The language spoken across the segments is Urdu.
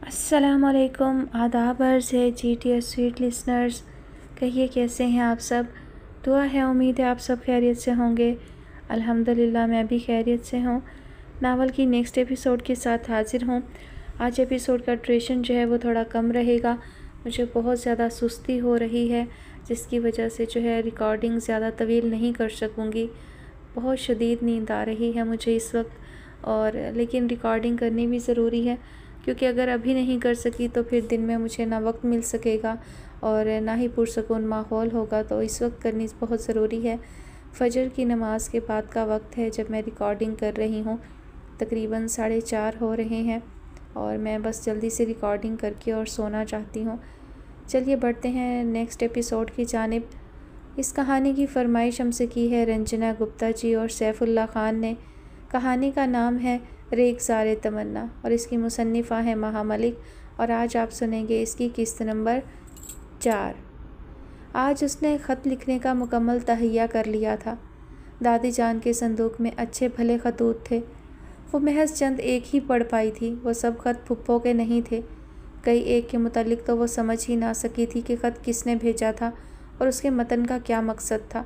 السلام علیکم، آداب عرض ہے GTS سویٹ لسنرز۔ کہیے کیسے ہیں آپ سب؟ دعا ہے امید ہے آپ سب خیریت سے ہوں گے۔ الحمدللہ میں بھی خیریت سے ہوں۔ ناول کی نیکسٹ ایپیسوڈ کے ساتھ حاضر ہوں۔ آج ایپیسوڈ کا ڈریشن جو ہے وہ تھوڑا کم رہے گا۔ مجھے بہت زیادہ سستی ہو رہی ہے، جس کی وجہ سے جو ہے ریکارڈنگ زیادہ طویل نہیں کر سکوں گی۔ بہت شدید نیند آ رہی ہے مجھے اس وقت، لیکن ریکارڈنگ کرنی بھی ضروری ہے، کیونکہ اگر ابھی نہیں کر سکی تو پھر دن میں مجھے نہ وقت مل سکے گا اور نہ ہی پرسکون ماحول ہوگا، تو اس وقت کرنی بہت ضروری ہے۔ فجر کی نماز کے بعد کا وقت ہے جب میں ریکارڈنگ کر رہی ہوں۔ تقریباً 4:30 ہو رہے ہیں اور میں بس جلدی سے ریکارڈنگ کر کے اور سونا چاہتی ہوں۔ چلیے بڑھتے ہیں نیکسٹ ایپیسوڈ کی جانب۔ اس کہانی کی فرمائش ہم سے کی ہے رنجنا گپتا جی اور سیف اللہ خان نے۔ کہانی کا نام ہے ریگزار تمنا اور اس کی مصنفہ ہیں مہا ملک، اور آج آپ سنیں گے اس کی قسط نمبر 4۔ آج اس نے خط لکھنے کا مکمل تہیہ کر لیا تھا۔ دادی جان کے صندوق میں اچھے بھلے خطوط تھے۔ وہ محض چند ایک ہی پڑھ پائی تھی۔ وہ سب خط پھپھو کے نہیں تھے۔ کئی ایک کے متعلق تو وہ سمجھ ہی نہ سکی تھی کہ خط کس نے بھیجا تھا اور اس کے متن کا کیا مقصد تھا۔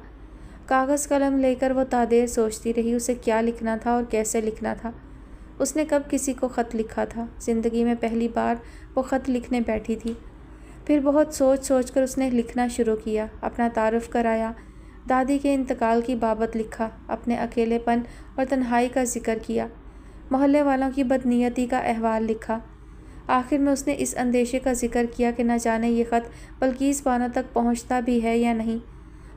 کاغذ قلم لے کر وہ تادیر سوچتی رہی اسے کیا لکھنا تھا اور کیسے لکھنا تھا۔ اس نے کب کسی کو خط لکھا تھا؟ زندگی میں پہلی بار وہ خط لکھنے بیٹھی تھی۔ پھر بہت سوچ سوچ کر اس نے لکھنا شروع کیا، اپنا تعارف کرایا، دادی کے انتقال کی بابت لکھا، اپنے اکیلے پن اور تنہائی کا ذکر کیا، محلے والوں کی بدنیتی کا احوال لکھا۔ آخر میں اس نے اس اندیشے کا ذکر کیا کہ نہ جانے یہ خط بلقیس بانو تک پہنچتا بھی ہے یا نہیں۔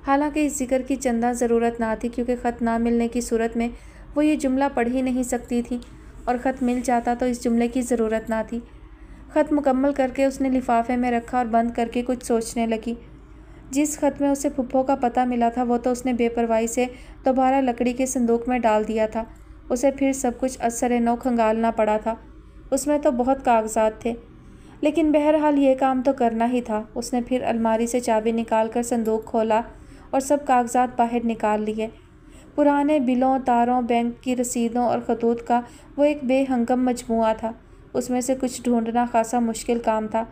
حالانکہ اس ذکر کی چندہ ضرورت نہ تھی، کیونکہ خط نہ ملنے کی صورت میں وہ یہ جملہ پڑھ ہی نہیں سکتی تھی، اور خط مل جاتا تو اس جملے کی ضرورت نہ تھی۔ خط مکمل کر کے اس نے لفافے میں رکھا اور بند کر کے کچھ سوچنے لگی۔ جس خط میں اسے پھپھو کا پتہ ملا تھا وہ تو اس نے بے پرواہی سے دوبارہ لکڑی کے صندوق میں ڈال دیا تھا۔ اسے پھر سب کچھ از سرِ نو کھنگالنا پڑا تھا۔ اس میں تو بہت کاغذات تھے، لیکن بہرحال یہ کام تو کرنا ہی تھا۔ اس نے پھر الماری سے چابی نکال کر صندوق کھولا اور سب کاغذات باہر نکال لیے۔ پرانے بلوں، تاروں، بینک کی رسیدوں اور خطوط کا وہ ایک بے ہنگم مجموعہ تھا۔ اس میں سے کچھ ڈھونڈنا خاصا مشکل کام تھا۔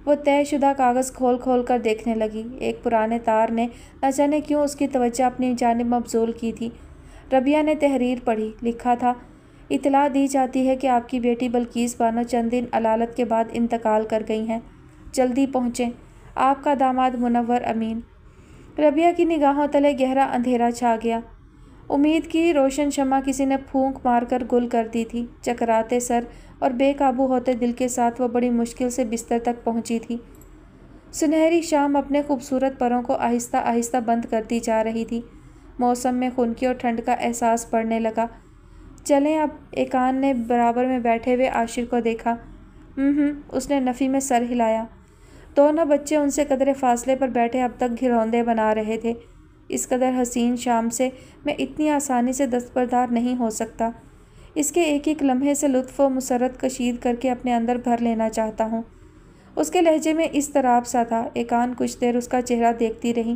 وہ طے شدہ کاغذ کھول کھول کر دیکھنے لگی۔ ایک پرانے تار نے نہ جانے کیوں اس کی توجہ اپنی جانب مبذول کی تھی۔ ربیہ نے تحریر پڑھی۔ لکھا تھا، اطلاع دی جاتی ہے کہ آپ کی بیٹی بلقیس بانو چند دن علالت کے بعد انتقال کر گئی ہیں۔ جلدی پہنچیں، آپ کا داماد منور امین۔ ربیہ کی نگاہوں تلے گہرا اندھیرا چھا گیا۔ امید کی روشن شمع کسی نے پھونک مار کر گل کر دی تھی۔ چکراتے سر اور بے قابو ہوتے دل کے ساتھ وہ بڑی مشکل سے بستر تک پہنچی تھی۔ سنہری شام اپنے خوبصورت پروں کو آہستہ آہستہ بند کرتی جا رہی تھی۔ موسم میں خنکی اور ٹھنڈ کا احساس بڑھنے لگا۔ چلیں اب، ایقان نے برابر میں بیٹھے ہوئے عاشر کو دیکھا۔ اس نے نفی میں سر ہلایا۔ دونوں بچے ان سے قدرے فاصلے پر بیٹھے اب تک گھروندے بنا رہے تھے۔ اس قدر حسین شام سے میں اتنی آسانی سے دستبردار نہیں ہو سکتا۔ اس کے ایک ایک لمحے سے لطف و مسرت کشید کر کے اپنے اندر بھر لینا چاہتا ہوں۔ اس کے لہجے میں اضطراب سا تھا۔ ایقان کچھ دیر اس کا چہرہ دیکھتی رہی۔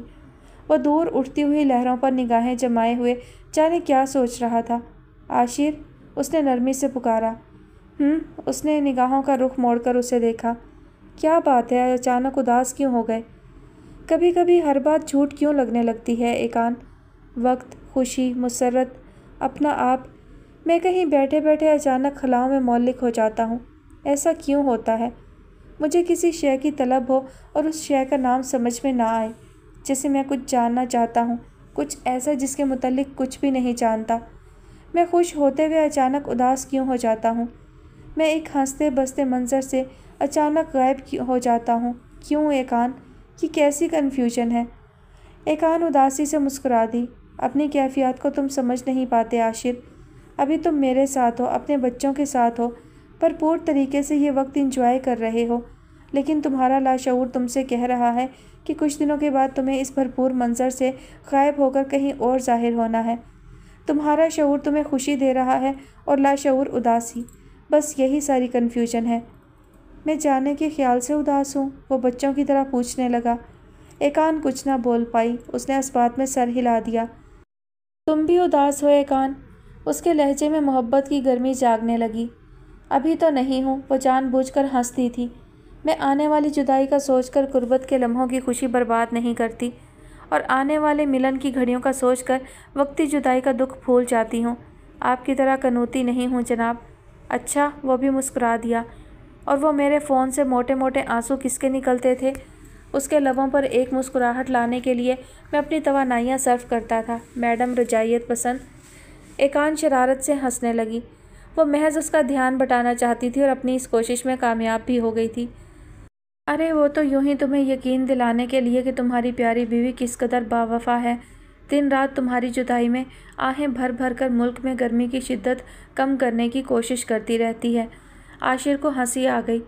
وہ دور اٹھتی ہوئی لہروں پر نگاہیں جمائے ہوئے جانے کیا سوچ رہا تھا۔ عاشر، اس نے نرمی سے پکارا۔ اس نے نگاہوں کا رخ موڑ کر اسے دیکھا۔ کیا بات ہے، اچانک اداس کیوں ہو گئے؟ کبھی کبھی ہر بات جھوٹ کیوں لگنے لگتی ہے ایقان؟ وقت، خوشی، مسرت، اپنا آپ، میں کہیں بیٹھے بیٹھے اچانک خلاؤں میں معلق ہو جاتا ہوں۔ ایسا کیوں ہوتا ہے؟ مجھے کسی شے کی طلب ہو اور اس شے کا نام سمجھ میں نہ آئے، جیسے میں کچھ جاننا چاہتا ہوں، کچھ ایسا جس کے متعلق کچھ بھی نہیں جانتا۔ میں خوش ہوتے ہوئے اچانک اداس کیوں ہو جاتا ہوں؟ میں ایک ہنستے بستے منظر سے اچانک غائب ہو جاتا ہوں، کیوں ایقان؟ یہ کیسی کنفیوژن ہے؟ ایقان اداسی سے مسکرا دی۔ اپنی کیفیات کو تم سمجھ نہیں پاتے عاشر۔ ابھی تم میرے ساتھ ہو، اپنے بچوں کے ساتھ ہو، بھرپور طریقے سے یہ وقت انجوائے کر رہے ہو، لیکن تمہارا لاشعور تم سے کہہ رہا ہے کہ کچھ دنوں کے بعد تمہیں اس بھرپور منظر سے غائب ہو کر کہیں اور ظاہر ہونا ہے۔ تمہارا شعور تمہیں خوشی دے رہا ہے اور لاشعور اداسی۔ بس یہی ساری کنفیوژن ہے۔ میں جانے کے خیال سے اداس ہوں؟ وہ بچوں کی طرح پوچھنے لگا۔ ایقان کچھ نہ بول پائی۔ اس نے اس بات میں سر ہلا دیا۔ تم بھی اداس ہو ایقان؟ اس کے لہجے میں محبت کی گرمی جاگنے لگی۔ ابھی تو نہیں ہوں، وہ جان بوجھ کر ہنستی تھی۔ میں آنے والی جدائی کا سوچ کر غربت کے لمحوں کی خوشی برباد نہیں کرتی، اور آنے والے ملن کی گھڑیوں کا سوچ کر وقتی جدائی کا دکھ بھول جاتی ہوں۔ آپ کی طرح کنوتی نہیں ہوں جناب۔ اچھا، وہ بھی مسکرا دیا۔ اور وہ میرے فون سے موٹے موٹے آنسو کس کے نکلتے تھے؟ اس کے لبوں پر ایک مسکراہٹ لانے کے لیے میں اپنی توانائیاں صرف کرتا تھا۔ میڈم رجائیت پسند؟ ایکان شرارت سے ہنسنے لگی۔ وہ محض اس کا دھیان بٹانا چاہتی تھی اور اپنی اس کوشش میں کامیاب بھی ہو گئی تھی۔ ارے وہ تو یوں ہی تمہیں یقین دلانے کے لیے کہ تمہاری پیاری بیوی کس قدر باوفا ہے، دن رات تمہاری جدائی میں آہیں بھر بھر کر ملک میں گرمی کی شدت کم کرنے کی کوشش کرتی رہتی ہے۔ عاشر کو ہنسی آ گئی۔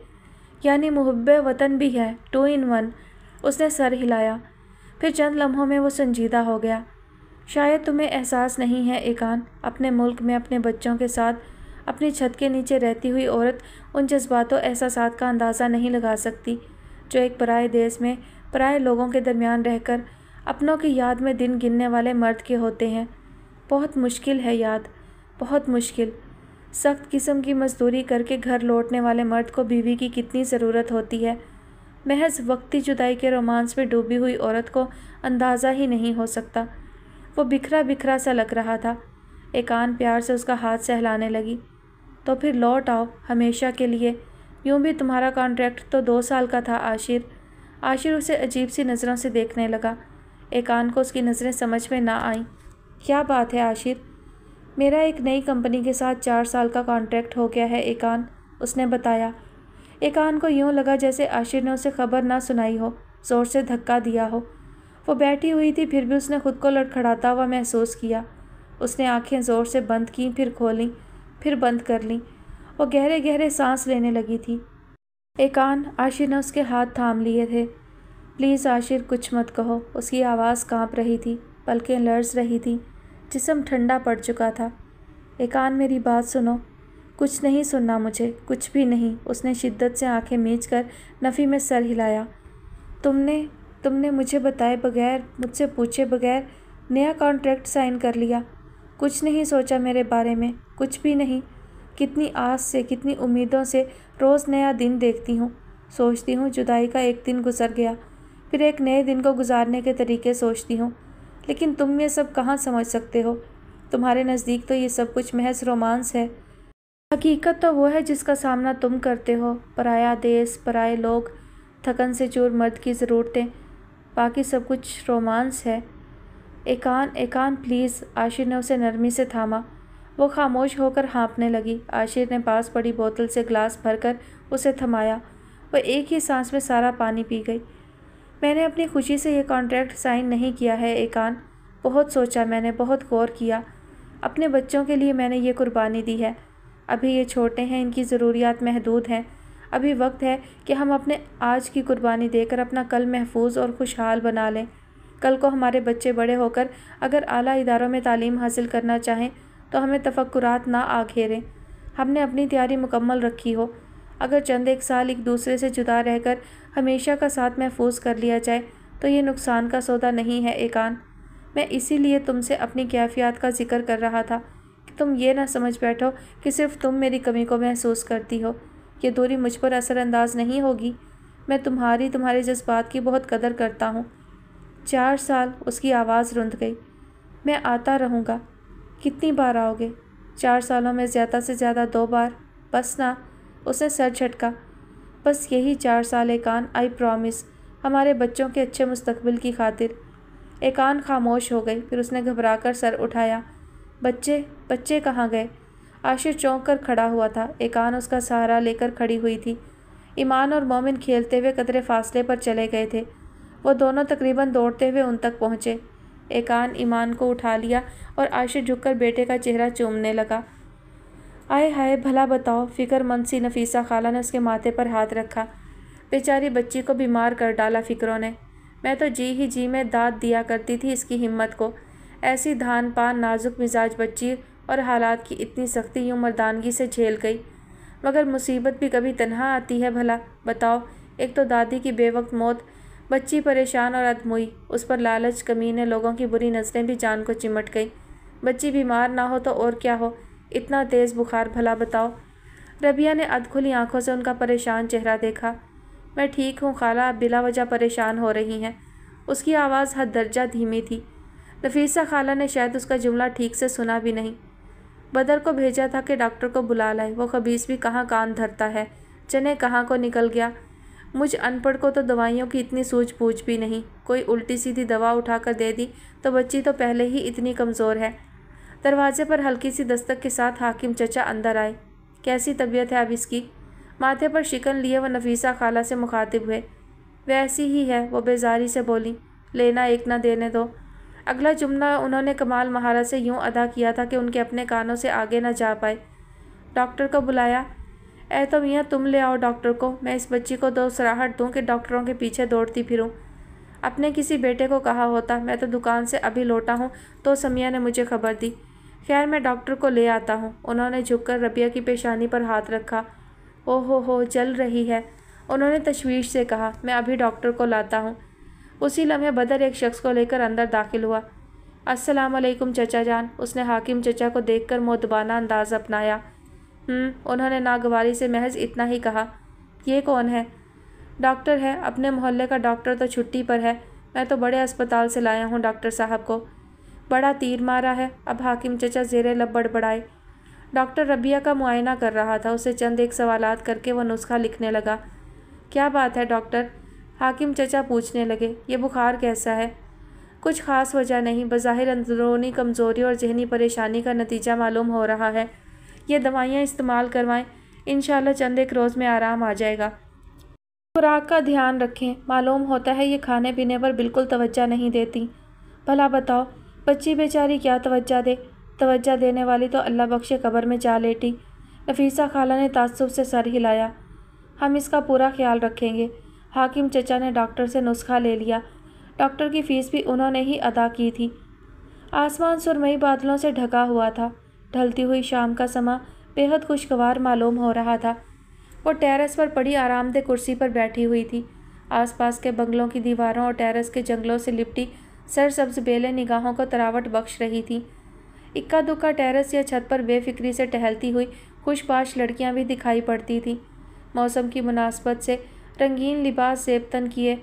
یعنی محب وطن بھی ہے، 2 in 1۔ اس نے سر ہلایا۔ پھر چند لمحوں میں وہ سنجیدہ ہو گیا۔ شاید تمہیں احساس نہیں ہے ایکان، اپنے ملک میں اپنے بچوں کے ساتھ اپنی چھت کے نیچے رہتی ہوئی عورت ان جذبات و احساسات کا اندازہ نہیں لگا سکتی جو ایک پرائے دیس میں پرائے لوگوں کے درمیان رہ کر اپنوں کی یاد میں دن گننے والے مرد کے ہوتے ہیں۔ بہت مشکل ہے یاد، بہت مشکل۔ سخت قسم کی مزدوری کر کے گھر لوٹنے والے مرد کو بیوی کی کتنی ضرورت ہوتی ہے، محض وقتی جدائی کے رومانس میں ڈوبی ہوئی عورت کو اندازہ ہی نہیں ہو سکتا۔ وہ بکھرا بکھرا سا لگ رہا تھا۔ ایکان پیار سے اس کا ہاتھ سہلانے لگی۔ تو پھر لوٹ آؤ، ہمیشہ کے لیے۔ یوں بھی تمہارا کانٹریکٹ تو 2 سال کا تھا عاشر۔ عاشر اسے عجیب سی نظروں سے دیکھنے لگا۔ ایکان کو اس کی نظریں سمجھ میں نہ آئیں۔ کیا بات ہے عاشر؟ میرا ایک نئی کمپنی کے ساتھ 4 سال کا کانٹریکٹ ہو گیا ہے ایکان، اس نے بتایا۔ ایکان کو یوں لگا جیسے عاشر نے اسے خبر نہ سنائی ہو، زور سے دھکا دیا ہو۔ وہ بیٹھی ہوئی تھی پھر بھی اس نے خود کو لڑکھڑاتا ہوا محسوس کیا۔ اس نے آنکھیں زور سے بند کیں، پھر کھولیں، پھر بند کر لیں۔ وہ گہرے گہرے سانس لینے لگی تھی۔ ایکان، عاشر نے اس کے ہاتھ تھام لیے تھے۔ پلیز عاشر، کچھ مت کہو۔ اس کی آواز کانپ رہی تھی، پلکیں لرز رہی تھیں، جسم ٹھنڈا پڑ چکا تھا۔ ایکان، میری بات سنو۔ کچھ نہیں سننا مجھے، کچھ بھی نہیں۔ اس نے شدت سے آنکھیں میچ کر نفی میں سر ہلایا۔ تم نے مجھے بتائے بغیر، مجھ سے پوچھے بغیر نیا کانٹریکٹ سائن کر لیا۔ کچھ نہیں سوچا میرے بارے میں، کچھ بھی نہیں۔ کتنی آس سے، کتنی امیدوں سے روز نیا دن دیکھتی ہوں، سوچتی ہوں جدائی کا ایک دن گزر گیا، پھر ایک نئے دن کو گزارنے کے طریقے سوچتی ہوں، لیکن تم یہ سب کہاں سمجھ سکتے ہو؟ تمہارے نزدیک تو یہ سب کچھ محض رومانس ہے۔ حقیقت تو وہ ہے جس کا سامنا تم کرتے ہو، پرایا دیس، پرائے لوگ، تھکن سے چور مرد کی ضرورتیں، باقی سب کچھ رومانس ہے۔ ایکان پلیز، عاشر نے اسے نرمی سے تھاما۔ وہ خاموش ہو کر ہانپنے لگی۔ عاشر نے پاس پڑی بوتل سے گلاس بھر کر اسے تھمایا۔ وہ ایک ہی سانس میں سارا پانی پی گئی۔ میں نے اپنی خوشی سے یہ کانٹریکٹ سائن نہیں کیا ہے ایکان، بہت سوچا میں نے، بہت غور کیا۔ اپنے بچوں کے لیے میں نے یہ قربانی دی ہے۔ ابھی یہ چھوٹے ہیں، ان کی ضروریات محدود ہیں۔ ابھی وقت ہے کہ ہم اپنے آج کی قربانی دے کر اپنا کل محفوظ اور خوشحال بنا لیں۔ کل کو ہمارے بچے بڑے ہو کر اگر اعلیٰ اداروں میں تعلیم حاصل کرنا چاہیں تو ہمیں تفکرات نہ آ گھیریں۔ ہم نے اپنی تیاری مکمل رکھی ہو۔ اگر چند ایک سال ایک دوسرے سے جدا رہ کر ہمیشہ کا ساتھ محفوظ کر لیا جائے تو یہ نقصان کا سودا نہیں ہے ایکان۔ میں اسی لیے تم سے اپنی کیفیات کا ذکر کر رہا تھا کہ تم یہ نہ سمجھ بیٹھو کہ صرف تم میری کمی کو محسوس کرتی ہو۔ یہ دوری مجھ پر اثر انداز نہیں ہوگی۔ میں تمہارے جذبات کی بہت قدر کرتا ہوں۔ 4 سال، اس کی آواز رند گئی۔ میں آتا رہوں گا۔ کتنی بار آؤ گے؟ 4 سالوں میں زیادہ سے زیادہ 2 بار، بس نا؟ اس نے سر جھٹکا۔ بس یہی 4 سال ایکان، آئی پرامس، ہمارے بچوں کے اچھے مستقبل کی خاطر۔ ایکان خاموش ہو گئی، پھر اس نے گھبرا کر سر اٹھایا۔ بچے کہاں گئے؟ عاشر چونک کر کھڑا ہوا تھا۔ ایکان اس کا سہارا لے کر کھڑی ہوئی تھی۔ ایمان اور مومن کھیلتے ہوئے قدرے فاصلے پر چلے گئے تھے۔ وہ دونوں تقریباً دوڑتے ہوئے ان تک پہنچے۔ ایکان ایمان کو اٹھا لیا اور عاشر جھک کر بیٹے کا چہرہ چومنے لگا۔ آئے ہائے، بھلا بتاؤ، فکر مند سی نفیسہ خالہ نے اس کے ماتھے پر ہاتھ رکھا۔ بیچاری بچی کو بیمار کر ڈالا فکروں نے۔ میں تو جی میں داد دیا کرتی تھی اس کی ہمت کو۔ ایسی دھان پان نازک مزاج بچی اور حالات کی اتنی سختی یوں مردانگی سے جھیل گئی، مگر مصیبت بھی کبھی تنہا آتی ہے بھلا؟ بتاؤ، ایک تو دادی کی بے وقت موت، بچی پریشان اور ادموئی، اس پر لالچ، کمینے لوگوں کی بری نظریں بھی جان کو چمٹ گئی۔ بچی بیمار نہ ہو تو اور کیا ہو، اتنا تیز بخار، بھلا بتاؤ۔ ربیہ نے ادھ کھلی آنکھوں سے ان کا پریشان چہرہ دیکھا۔ میں ٹھیک ہوں خالہ، آپ بلا وجہ پریشان ہو رہی ہیں۔ اس کی آواز حد درجہ دھیمی تھی۔ نفیسہ خالہ نے شاید اس کا جملہ ٹھیک سے سنا بھی نہیں۔ بدر کو بھیجا تھا کہ ڈاکٹر کو بلا لائے، وہ خبیث بھی کہاں کان دھرتا ہے، جنے کہاں کو نکل گیا۔ مجھ ان پڑھ کو تو دوائیوں کی اتنی سوجھ بوجھ بھی نہیں، کوئی الٹی سیدھی دوا اٹھا کر دے دی تو بچی تو پہلے ہی اتنی کمزور ہے۔ دروازے پر ہلکی سی دستک کے ساتھ حاکم چچا اندر آئے۔ کیسی طبیعت ہے اب اس کی؟ ماتھے پر شکن لیے وہ نفیسہ خالہ سے مخاطب ہوئے۔ ویسی ہی ہے، وہ بیزاری سے بولی، لینا ایک نہ دینے دو۔ اگلا جملہ انہوں نے کمال مہارت سے یوں ادا کیا تھا کہ ان کے اپنے کانوں سے آگے نہ جا پائے۔ ڈاکٹر کو بلایا؟ اے تو میاں تم لے آؤ ڈاکٹر کو، میں اس بچی کو دو سراہٹ دوں کہ ڈاکٹروں کے پیچھے دوڑتی پھروں۔ اپنے کسی بیٹے کو کہا ہوتا، میں تو دکان سے ابھی لوٹا ہوں تو سمیہ نے مجھے خبر دی۔ خیر میں ڈاکٹر کو لے آتا ہوں۔ انہوں نے جھک کر ربیہ کی پیشانی پر ہاتھ رکھا۔ او ہو جل رہی ہے، انہوں نے تشویش سے کہا، میں ابھی ڈاکٹر کو لاتا ہوں۔ اسی لمحے بدر ایک شخص کو لے کر اندر داخل ہوا۔ السلام علیکم چچا جان، اس نے حاکم چچا کو دیکھ کر مؤدبانہ انداز اپنایا۔ انہوں نے ناگواری سے محض اتنا ہی کہا۔ یہ کون ہے؟ ڈاکٹر ہے، اپنے محلے کا ڈاکٹر تو چھٹی پر ہے، میں تو بڑے اسپتال سے لایا ہوں ڈاکٹر صاحب کو۔ بڑا تیر مارا ہے، اب حاکم چچا زیر لب بڑبڑائے۔ ڈاکٹر ربیہ کا معائنہ کر رہا تھا، اسے چند ایک سوالات کر کے وہ نسخہ لکھنے لگا۔ کیا بات ہے ڈاکٹر؟ حاکم چچا پوچھنے لگے۔ یہ بخار کیسا ہے؟ کچھ خاص وجہ نہیں، بظاہر اندرونی کمزوری اور ذہنی پریشانی کا نتیجہ معلوم ہو رہا ہے۔ یہ دوائیاں استعمال کروائیں، انشاءاللہ چند ایک روز میں آرام آ جائے گا۔ خوراک کا دھیان رکھیں، معلوم ہوتا ہے یہ کھانے پینے پر بالکل توجہ نہیں دیتی۔ بھلا بتاؤ، بچی بیچاری کیا توجہ دے؟ توجہ دینے والی تو اللہ بخشے قبر میں جا لیٹی۔ نفیسہ خالہ نے تعصب سے سر ہلایا۔ ہم اس کا پورا خیال رکھیں گے۔ حاکم چچا نے ڈاکٹر سے نسخہ لے لیا۔ ڈاکٹر کی فیس بھی انہوں نے ہی ادا کی تھی۔ آسمان سرمئی بادلوں سے ڈھکا ہوا تھا، ڈھلتی ہوئی شام کا سماں بے حد خوشگوار معلوم ہو رہا تھا۔ وہ ٹیرس پر پڑی آرام دہ کرسی پر بیٹھی ہوئی تھی، آس پاس کے بنگلوں کی دیواروں اور ٹیرس کے جنگلوں سے لپٹی سرسبز بیلیں نگاہوں کو تراوٹ بخش رہی تھیں۔ اکا دکا ٹیرس یا چھت پر بے فکری سے ٹہلتی ہوئی خوش باش لڑکیاں بھی دکھائی پڑتی تھیں۔ موسم کی مناسبت سے رنگین لباس زیب تن کیے،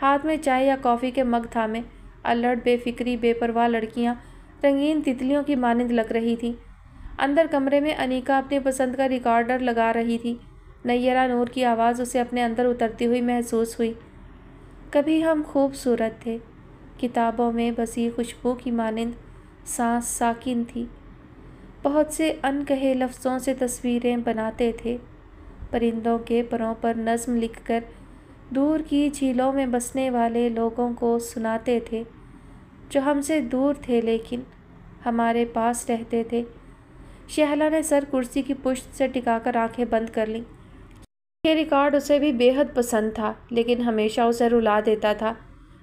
ہاتھ میں چائے یا کافی کے مگ تھامے، الرٹ بے فکری بے پرواہ لڑکیاں رنگین تتلیوں کی مانند لگ رہی تھیں۔ اندر کمرے میں انیکا اپنی پسند کا ریکارڈر لگا رہی تھی۔ نیرہ نور کی آواز اسے اپنے اندر اترتی ہوئی محسوس ہوئی۔ کبھی ہم خوبصورت تھے، کتابوں میں بسی خوشبو کی مانند سانس ساکن تھی، بہت سے ان کہے لفظوں سے تصویریں بناتے تھے، پرندوں کے پروں پر نظم لکھ کر دور کی جھیلوں میں بسنے والے لوگوں کو سناتے تھے، جو ہم سے دور تھے لیکن ہمارے پاس رہتے تھے۔ شہلا نے سر کرسی کی پشت سے ٹکا کر آنکھیں بند کر لیں۔ یہ ریکارڈ اسے بھی بے حد پسند تھا، لیکن ہمیشہ اسے رلا دیتا تھا۔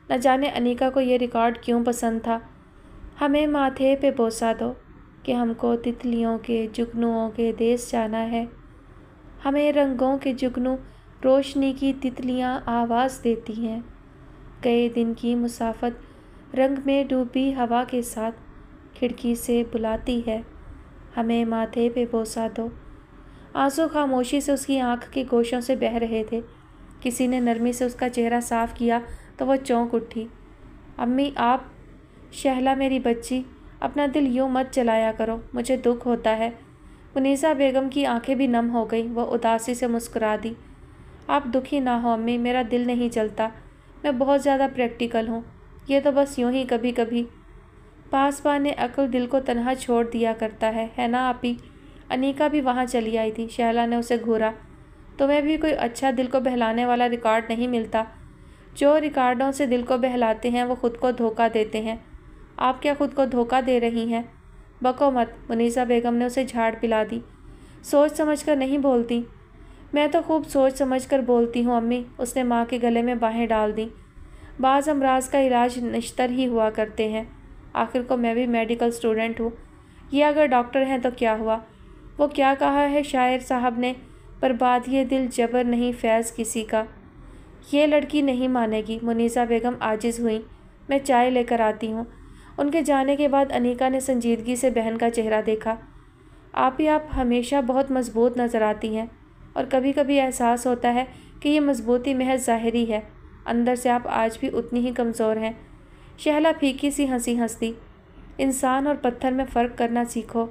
نہ جانے انیکا کو یہ ریکارڈ کیوں پسند تھا۔ ہمیں ماتھے پہ بوسہ دو کہ ہم کو تتلیوں کے جگنوؤں کے دیس جانا ہے، ہمیں رنگوں کے جگنو روشنی کی تتلیاں آواز دیتی ہیں، گئے دن کی مسافت رنگ میں ڈوبی ہوا کے ساتھ کھڑکی سے بلاتی ہے، ہمیں ماتھے پہ بوسہ دو۔ آنسو خاموشی سے اس کی آنکھ کے گوشوں سے بہہ رہے تھے۔ کسی نے نرمی سے اس کا چہرہ صاف کیا تو وہ چونک اٹھی۔ امی آپ؟ شہلا میری بچی، اپنا دل یوں مت جلایا کرو، مجھے دکھ ہوتا ہے۔ منیزہ بیگم کی آنکھیں بھی نم ہو گئیں، وہ اداسی سے مسکرا دی۔ آپ دکھی نہ ہو امی، میرا دل نہیں جلتا، میں بہت زیادہ پریکٹیکل ہوں، یہ تو بس یوں ہی کبھی کبھی۔ پاسبان عقل دل کو تنہا چھوڑ دیا کرتا ہے نا آپی؟ انیکا بھی وہاں چلی آئی تھی۔ شہلا نے اسے گھورا۔ تمہیں بھی کوئی اچھا دل کو بہلانے والا ریکارڈ نہیں ملتا؟ جو ریکارڈوں سے دل کو بہلاتے ہیں وہ خود کو دھوکہ دیتے ہیں۔ آپ کیا خود کو دھوکہ دے رہی ہیں؟ بکو مت، منیزہ بیگم نے اسے جھاڑ پلا دی۔ سوچ سمجھ کر نہیں بولتی؟ میں تو خوب سوچ سمجھ کر بولتی ہوں امی، اس نے ماں کے گلے میں باہیں ڈال دیں۔ بعض امراض کا علاج نشتر ہی ہوا کرتے ہیں، آخر کو میں بھی میڈیکل سٹوڈنٹ ہوں، یہ اگر ڈاکٹر ہیں تو کیا ہوا؟ وہ کیا کہا ہے شاعر صاحب نے، برباد یہ دل جبر نہیں فیض کسی کا۔ یہ لڑکی نہیں مانے گی، منیزہ بیگم عاجز ہوئیں۔ میں چائے لے کر آتی ہوں۔ ان کے جانے کے بعد انیکا نے سنجیدگی سے بہن کا چہرہ دیکھا۔ آپ ہمیشہ بہت مضبوط نظر آتی ہیں اور کبھی کبھی احساس ہوتا ہے کہ یہ مضبوطی محض ظاہری ہے، اندر سے آپ آج بھی اتنی ہی کمزور ہیں۔ شہلا پھیکی سی ہنسی ہنستی۔ انسان اور پتھر میں فرق کرنا سیکھو۔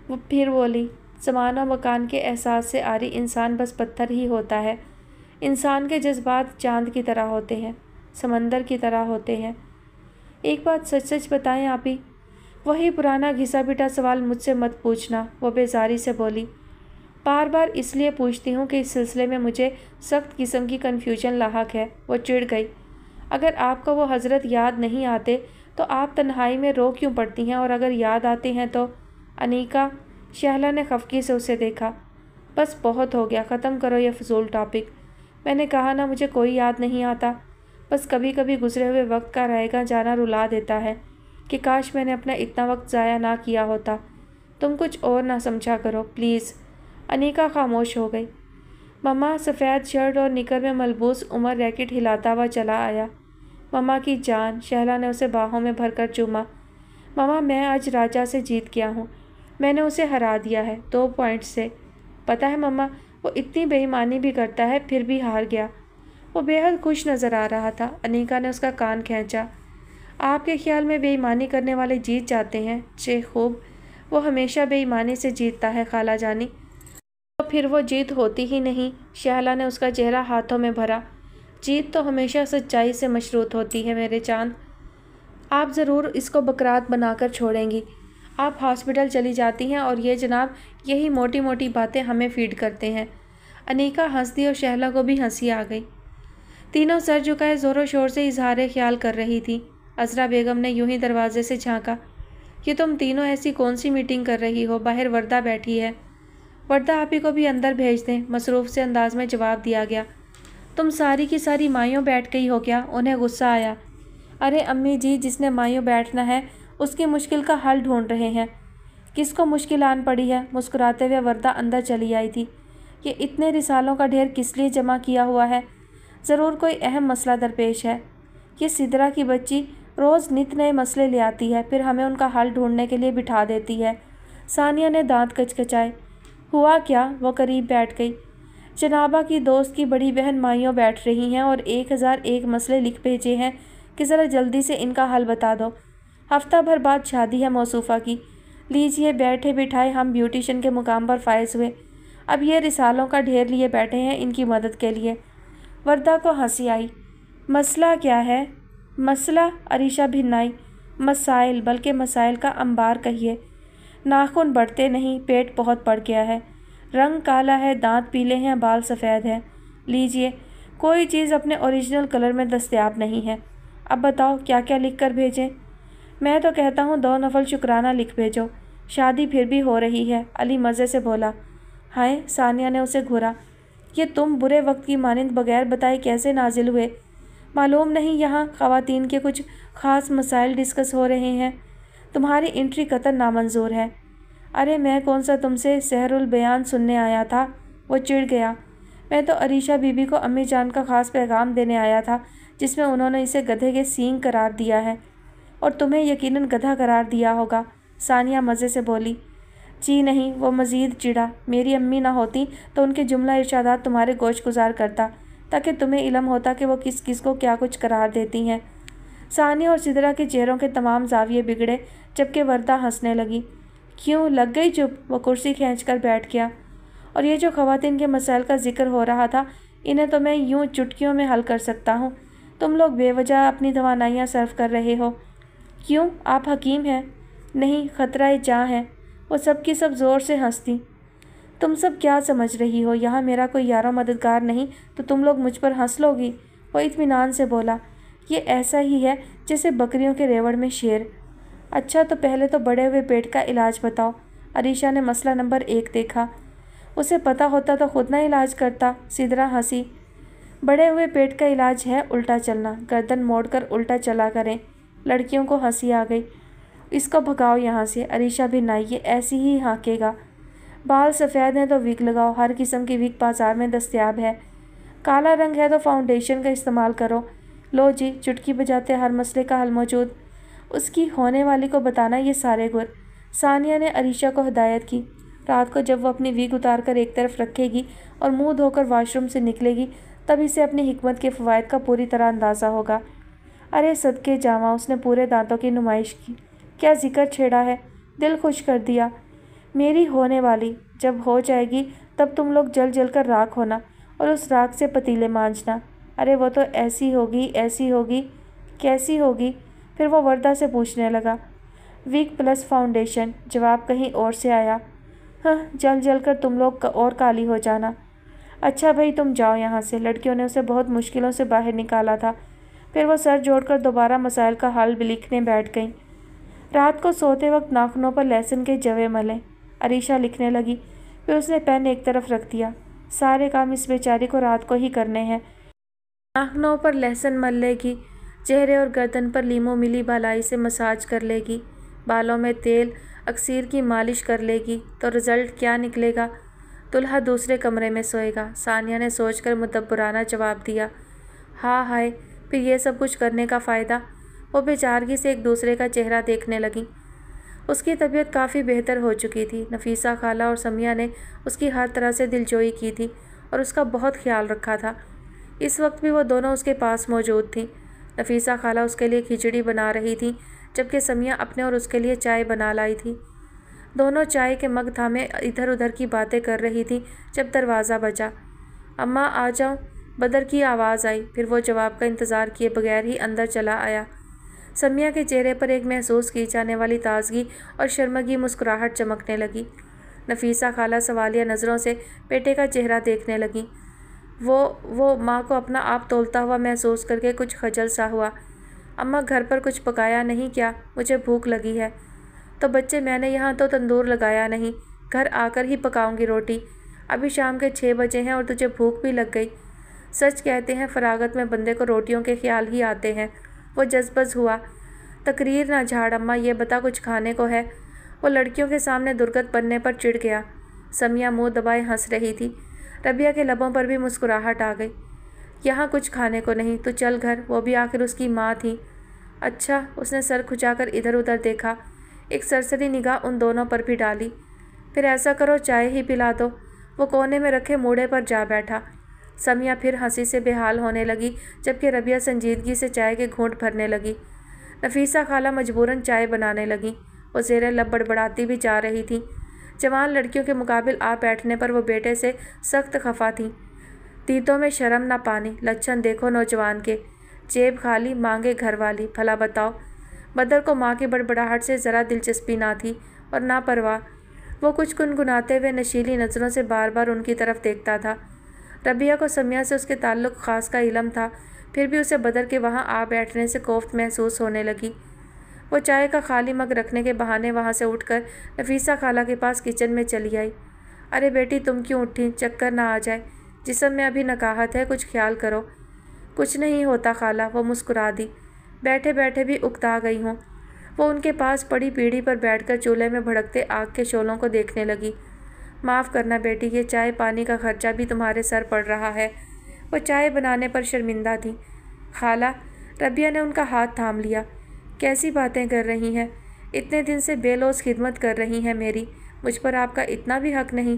وہ پھر بولی، زمان و مکان کے احساس سے عاری انسان بس پتھر ہی ہوتا ہے۔ انسان کے جذبات چاند کی طرح ہوتے ہیں، سمندر کی طرح ہوتے ہیں۔ ایک بات سچ سچ بتائیں آپی، وہی پرانا گھسا پٹا سوال مجھ سے مت پوچھنا، وہ بیزاری سے بولی۔ بار بار اس لیے پوچھتی ہوں کہ اس سلسلے میں مجھے سخت قسم کی کنفیوژن لاحق ہے۔ وہ چڑ گئی۔ اگر آپ کو وہ حضرت یاد نہیں آتے تو آپ تنہائی میں رو کیوں پڑتی ہیں، اور اگر یاد آتے ہیں تو؟ انیکا، شہلا نے خفگی سے اسے دیکھا۔ بس بہت ہو گیا، ختم کرو یہ فضول ٹاپک۔ میں نے کہا نا مجھے کوئی یاد نہیں آتا، بس کبھی کبھی گزرے ہوئے وقت کا رہے گا جانا رلا دیتا ہے کہ کاش میں نے اپنا اتنا وقت ضائع نہ کیا ہوتا۔ تم کچھ اور نہ سمجھا کرو پلیز۔ انیکا خاموش ہو گئی۔ مما، سفید شرٹ اور نکر میں ملبوس عمر ریکٹ ہلاتا ہوا چلا آیا۔ مما کی جان، شہلا نے اسے باہوں میں بھر کر چوما۔ مما، میں آج راجا سے جیت گیا ہوں، میں نے اسے ہرا دیا ہے 2 پوائنٹ سے۔ پتہ ہے مما، وہ اتنی بے ایمانی بھی کرتا ہے پھر بھی ہار گیا۔ وہ بے حد خوش نظر آ رہا تھا۔ انیکا نے اس کا کان کھینچا۔ آپ کے خیال میں بے ایمانی کرنے والے جیت جاتے ہیں؟ چہ خوب، وہ ہمیشہ بے ایمانی سے جیتتا ہے خالہ جانی۔ تو پھر وہ جیت ہوتی ہی نہیں۔ شہلا نے اس کا چہرہ ہاتھوں میں بھرا۔ جیت تو ہمیشہ سچائی سے مشروط ہوتی ہے میرے چاند۔ آپ ضرور اس کو بکرات بنا کر چھوڑیں گی۔ آپ ہاسپٹل چلی جاتی ہیں اور یہ جناب یہی موٹی موٹی باتیں ہمیں فیڈ کرتے ہیں۔ انیکا ہنس دی اور شہلا کو بھی ہنسی آ گئی۔ تینوں سر جھکائے زور و شور سے اظہار خیال کر رہی تھی۔ عذرا بیگم نے یوں ہی دروازے سے جھانکا۔ یہ تم تینوں ایسی کون سی میٹنگ کر رہی ہو؟ باہر وردہ بیٹھی ہے۔ وردہ آپی کو بھی اندر بھیج دیں، مصروف سے انداز میں جواب دیا گیا۔ تم ساری کی ساری مائیوں بیٹھ گئی ہو کیا؟ انہیں غصہ آیا۔ ارے امی جی، جس نے مائیوں بیٹھنا ہے اس کی مشکل کا حل ڈھونڈ رہے ہیں۔ کس کو مشکل آن پڑی ہے؟ مسکراتے ہوئے وردہ اندر چلی آئی تھی۔ یہ اتنے رسالوں کا ڈھیر کس لیے جمع کیا ہوا ہے؟ ضرور کوئی اہم مسئلہ درپیش ہے۔ یہ سدرا کی بچی روز نت نئے مسئلے لے آتی ہے، پھر ہمیں ان کا حل ڈھونڈنے کے لیے بٹھا دیتی ہے۔ ثانیہ نے دانت کچکچائے۔ ہوا کیا؟ وہ قریب بیٹھ گئی۔ جنابہ کی دوست کی بڑی بہن مائیوں بیٹھ رہی ہیں اور 1001 مسئلے لکھ بھیجے ہیں کہ ذرا جلدی سے ان کا حل بتا دو۔ ہفتہ بھر بعد شادی ہے موصوفہ کی۔ لیجئے، بیٹھے بٹھائے ہم بیوٹیشن کے مقام پر فائز ہوئے، اب یہ رسالوں کا ڈھیر لیے بیٹھے ہیں ان کی مدد کے لیے۔ وردہ کو ہنسی آئی۔ مسئلہ کیا ہے؟ مسئلہ؟ عریشہ بھنائی۔ مسائل، بلکہ مسائل کا انبار کہیے۔ ناخن بڑھتے نہیں، پیٹ بہت بڑھ گیا ہے، رنگ کالا ہے، دانت پیلے ہیں، بال سفید ہیں۔ لیجئے، کوئی چیز اپنے اوریجنل کلر میں دستیاب نہیں ہے۔ اب بتاؤ کیا کیا لکھ کر بھیجیں؟ میں تو کہتا ہوں 2 نفل شکرانہ لکھ بھیجو، شادی پھر بھی ہو رہی ہے۔ علی مزے سے بولا۔ ہائے، ثانیہ نے اسے گھورا۔ یہ تم برے وقت کی مانند بغیر بتائے کیسے نازل ہوئے؟ معلوم نہیں یہاں خواتین کے کچھ خاص مسائل ڈسکس ہو رہے ہیں؟ تمہاری انٹری قطعاً نامنظور ہے۔ ارے میں کون سا تم سے سحر البیان سننے آیا تھا؟ وہ چڑ گیا۔ میں تو عریشہ بی بی کو امی جان کا خاص پیغام دینے آیا تھا جس میں انہوں نے اسے گدھے کے سینگ قرار دیا ہے، اور تمہیں یقیناً گدھا قرار دیا ہوگا۔ ثانیہ مزے سے بولی۔ جی نہیں، وہ مزید چڑھا۔ میری امی نہ ہوتی تو ان کے جملہ ارشادات تمہارے گوش گزار کرتا تاکہ تمہیں علم ہوتا کہ وہ کس کس کو کیا کچھ قرار دیتی ہیں۔ ثانیہ اور سدرا کے چہروں کے تمام زاویے بگڑے جبکہ وردہ ہنسنے لگی۔ کیوں لگ گئی چپ؟ وہ کرسی کھینچ کر بیٹھ گیا۔ اور یہ جو خواتین کے مسائل کا ذکر ہو رہا تھا، انہیں تو میں یوں چٹکیوں میں حل کر سکتا ہوں۔ تم لوگ بے وجہ اپنی توانائیاں صرف کر رہے ہو۔ کیوں؟ آپ حکیم ہیں؟ نہیں، خطرہ جاں ہے۔ وہ سب کی سب زور سے ہنس دیں۔ تم سب کیا سمجھ رہی ہو؟ یہاں میرا کوئی یار و مددگار نہیں تو تم لوگ مجھ پر ہنس لو گی؟ وہ اطمینان سے بولا۔ یہ ایسا ہی ہے جیسے بکریوں کے ریوڑ میں شیر۔ اچھا تو پہلے تو بڑے ہوئے پیٹ کا علاج بتاؤ۔ عریشہ نے مسئلہ نمبر 1 دیکھا۔ اسے پتہ ہوتا تو خود نہ علاج کرتا۔ سدرا ہنسی۔ بڑے ہوئے پیٹ کا علاج ہے الٹا چلنا، گردن موڑ کر الٹا چلا کریں۔ لڑکیوں کو ہنسی آ گئی۔ اس کو بھگاؤ یہاں سے۔ عریشہ بھنائی، یہ ایسی ہی ہانکے گا۔ بال سفید ہیں تو وگ لگاؤ، ہر قسم کی وگ بازار میں دستیاب ہے۔ کالا رنگ ہے تو فاؤنڈیشن کا استعمال کرو۔ لو جی، چٹکی بجاتے ہر مسئلے کا حل موجود۔ اس کی ہونے والی کو بتانا یہ سارے گر۔ ثانیہ نے عریشہ کو ہدایت کی۔ رات کو جب وہ اپنی ویگ اتار کر ایک طرف رکھے گی اور منہ دھو کر واش روم سے نکلے گی تب اسے اپنی حکمت کے فوائد کا پوری طرح اندازہ ہوگا۔ ارے صدقے جاواں، اس نے پورے دانتوں کی نمائش کی۔ کیا ذکر چھیڑا ہے، دل خوش کر دیا۔ میری ہونے والی، جب ہو جائے گی تب تم لوگ جل جل کر راکھ ہونا اور اس راکھ سے پتیلے مانجنا۔ ارے وہ تو ایسی ہوگی، کیسی ہوگی؟ پھر وہ وردہ سے پوچھنے لگا۔ ویگ پلس فاؤنڈیشن، جواب کہیں اور سے آیا۔ ہاں، جل جل کر تم لوگ اور کالی ہو جانا۔ اچھا بھائی تم جاؤ یہاں سے، لڑکیوں نے اسے بہت مشکلوں سے باہر نکالا تھا۔ پھر وہ سر جوڑ کر دوبارہ مسائل کا حل لکھنے بیٹھ گئیں۔ رات کو سوتے وقت ناخنوں پر لہسن کے جوے ملیں، عریشہ لکھنے لگی۔ پھر اس نے پین ایک طرف رکھ دیا۔ سارے کام اس بیچاری کو رات کو ہی کرنے ہیں۔ ناخنوں پر لہسن مل لے گی، چہرے اور گردن پر لیمو ملی بالائی سے مساج کر لے گی، بالوں میں تیل اکسیر کی مالش کر لے گی تو رزلٹ کیا نکلے گا؟ دلہا دوسرے کمرے میں سوئے گا، ثانیہ نے سوچ کر مدبرانہ جواب دیا۔ ہاں ہائے، پھر یہ سب کچھ کرنے کا فائدہ؟ وہ بیچارگی سے ایک دوسرے کا چہرہ دیکھنے لگیں۔ اس کی طبیعت کافی بہتر ہو چکی تھی۔ نفیسہ خالہ اور سمیہ نے اس کی ہر طرح سے دلجوئی کی تھی اور اس کا بہت خیال رکھا تھا۔ اس وقت بھی وہ دونوں اس کے پاس موجود تھیں۔ نفیسہ خالہ اس کے لیے کھچڑی بنا رہی تھیں جبکہ سمیہ اپنے اور اس کے لیے چائے بنا لائی تھی۔ دونوں چائے کے مگ تھامے ادھر ادھر کی باتیں کر رہی تھیں جب دروازہ بجا۔ اماں آ جاؤ، بدر کی آواز آئی۔ پھر وہ جواب کا انتظار کیے بغیر ہی اندر چلا آیا۔ سمیہ کے چہرے پر ایک محسوس کی جانے والی تازگی اور شرمگی مسکراہٹ چمکنے لگی۔ نفیسہ خالہ سوالیہ نظروں سے بیٹے کا چہرہ دیکھنے لگیں۔ وہ ماں کو اپنا آپ تولتا ہوا محسوس کر کے کچھ خجل سا ہوا۔ اماں گھر پر کچھ پکایا نہیں کیا؟ مجھے بھوک لگی ہے۔ تو بچے میں نے یہاں تو تندور لگایا نہیں، گھر آ کر ہی پکاؤں گی روٹی۔ ابھی شام کے 6 بجے ہیں اور تجھے بھوک بھی لگ گئی۔ سچ کہتے ہیں فراغت میں بندے کو روٹیوں کے خیال ہی آتے ہیں۔ وہ جذبز ہوا۔ تقریر نہ جھاڑ اماں، یہ بتا کچھ کھانے کو ہے؟ وہ لڑکیوں کے سامنے درگت بننے پر چڑ گیا۔ سمیہ منہ دبائے ہنس رہی تھی۔ ربیہ کے لبوں پر بھی مسکراہٹ آ گئی۔ یہاں کچھ کھانے کو نہیں، تو چل گھر، وہ بھی آخر اس کی ماں تھی۔ اچھا، اس نے سر کھچا کر ادھر ادھر دیکھا، ایک سرسری نگاہ ان دونوں پر بھی ڈالی۔ پھر ایسا کرو چائے ہی پلا دو۔ وہ کونے میں رکھے موڑے پر جا بیٹھا۔ سمیہ پھر ہنسی سے بے حال ہونے لگی جبکہ ربیہ سنجیدگی سے چائے کے گھونٹ بھرنے لگی۔ نفیسہ خالہ مجبوراً چائے بنانے لگیں۔ وہ زیر لب بڑبڑاتی بھی جا رہی تھیں۔ جوان لڑکیوں کے مقابل آ بیٹھنے پر وہ بیٹے سے سخت خفا تھیں۔ تینتوں میں شرم نہ پانی، لچھن دیکھو نوجوان کے، جیب خالی مانگے گھر والی۔ بھلا بتاؤ، بدر کو ماں کی بڑبڑاہٹ سے ذرا دلچسپی نہ تھی اور نہ پرواہ۔ وہ کچھ گنگناتے ہوئے نشیلی نظروں سے بار بار ان کی طرف دیکھتا تھا۔ ربیہ کو سمیہ سے اس کے تعلق خاص کا علم تھا، پھر بھی اسے بدر کے وہاں آ بیٹھنے سے کوفت محسوس ہونے لگی۔ وہ چائے کا خالی مگ رکھنے کے بہانے وہاں سے اٹھ کر نفیسہ خالہ کے پاس کچن میں چلی آئی۔ ارے بیٹی تم کیوں اٹھیں؟ چکر نہ آ جائے، جسم میں ابھی نکاہت ہے، کچھ خیال کرو۔ کچھ نہیں ہوتا خالہ، وہ مسکرا دی۔ بیٹھے بیٹھے بھی اکتا گئی ہوں۔ وہ ان کے پاس پڑی پیڑھی پر بیٹھ کر چولہے میں بھڑکتے آگ کے شعلوں کو دیکھنے لگی۔ معاف کرنا بیٹی، یہ چائے پانی کا خرچہ بھی تمہارے سر پڑ رہا ہے۔ وہ چائے بنانے پر شرمندہ تھیں۔ خالہ، ربیہ نے ان کا ہاتھ تھام لیا۔ کیسی باتیں کر رہی ہیں؟ اتنے دن سے بے لوث خدمت کر رہی ہیں میری، مجھ پر آپ کا اتنا بھی حق نہیں؟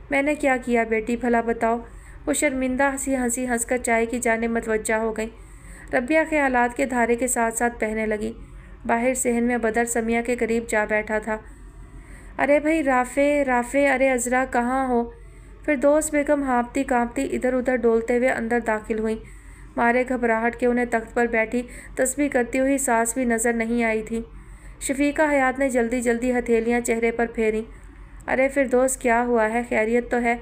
میں نے کیا کیا بیٹی، بھلا بتاؤ؟ وہ شرمندہ ہنسی ہنس کر چائے کی جانب متوجہ ہو گئیں۔ ربیہ خیالات کے دھارے کے ساتھ ساتھ بہنے لگی۔ باہر صحن میں بدر سمیہ کے قریب جا بیٹھا تھا۔ ارے بھائی رافع، ارے عذرا کہاں ہو؟ فردوس بیگم ہانپتی کانپتی ادھر ادھر ڈولتے ہوئے اندر داخل ہوئیں۔ مارے گھبراہٹ کے انہیں تخت پر بیٹھی تسبیح کرتی ہوئی ساس بھی نظر نہیں آئی تھی۔ شفیقہ حیات نے جلدی جلدی ہتھیلیاں چہرے پر پھیریں۔ ارے فردوس کیا ہوا ہے؟ خیریت تو ہے؟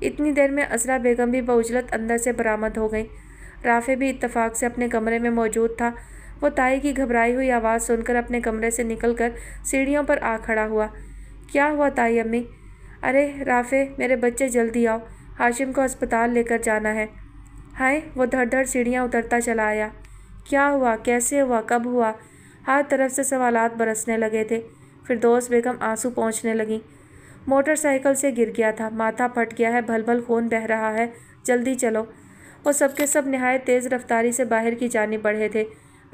اتنی دیر میں عذرا بیگم بھی بعجلت اندر سے برآمد ہو گئیں۔ رافع بھی اتفاق سے اپنے کمرے میں موجود تھا۔ وہ تائی کی گھبرائی ہوئی آواز سن کر اپنے کمرے سے نکل کر سیڑھیوں پر آ کھڑا ہوا۔ کیا ہوا تائی امی؟ ارے رافع، میرے بچے جلدی آؤ، ہاشم کو ہسپتال لے کر جانا ہے۔ ہائے، وہ دھڑ دھڑ سیڑھیاں اترتا چلا آیا۔ کیا ہوا؟ کیسے ہوا؟ کب ہوا؟ ہر طرف سے سوالات برسنے لگے تھے۔ فردوس بیگم آنسو پونچھنے لگیں۔ موٹر سائیکل سے گر گیا تھا، ماتھا پھٹ گیا ہے، بھل بھل خون بہہ رہا ہے، جلدی چلو۔ وہ سب کے سب نہایت تیز رفتاری سے باہر کی جانب بڑھے تھے۔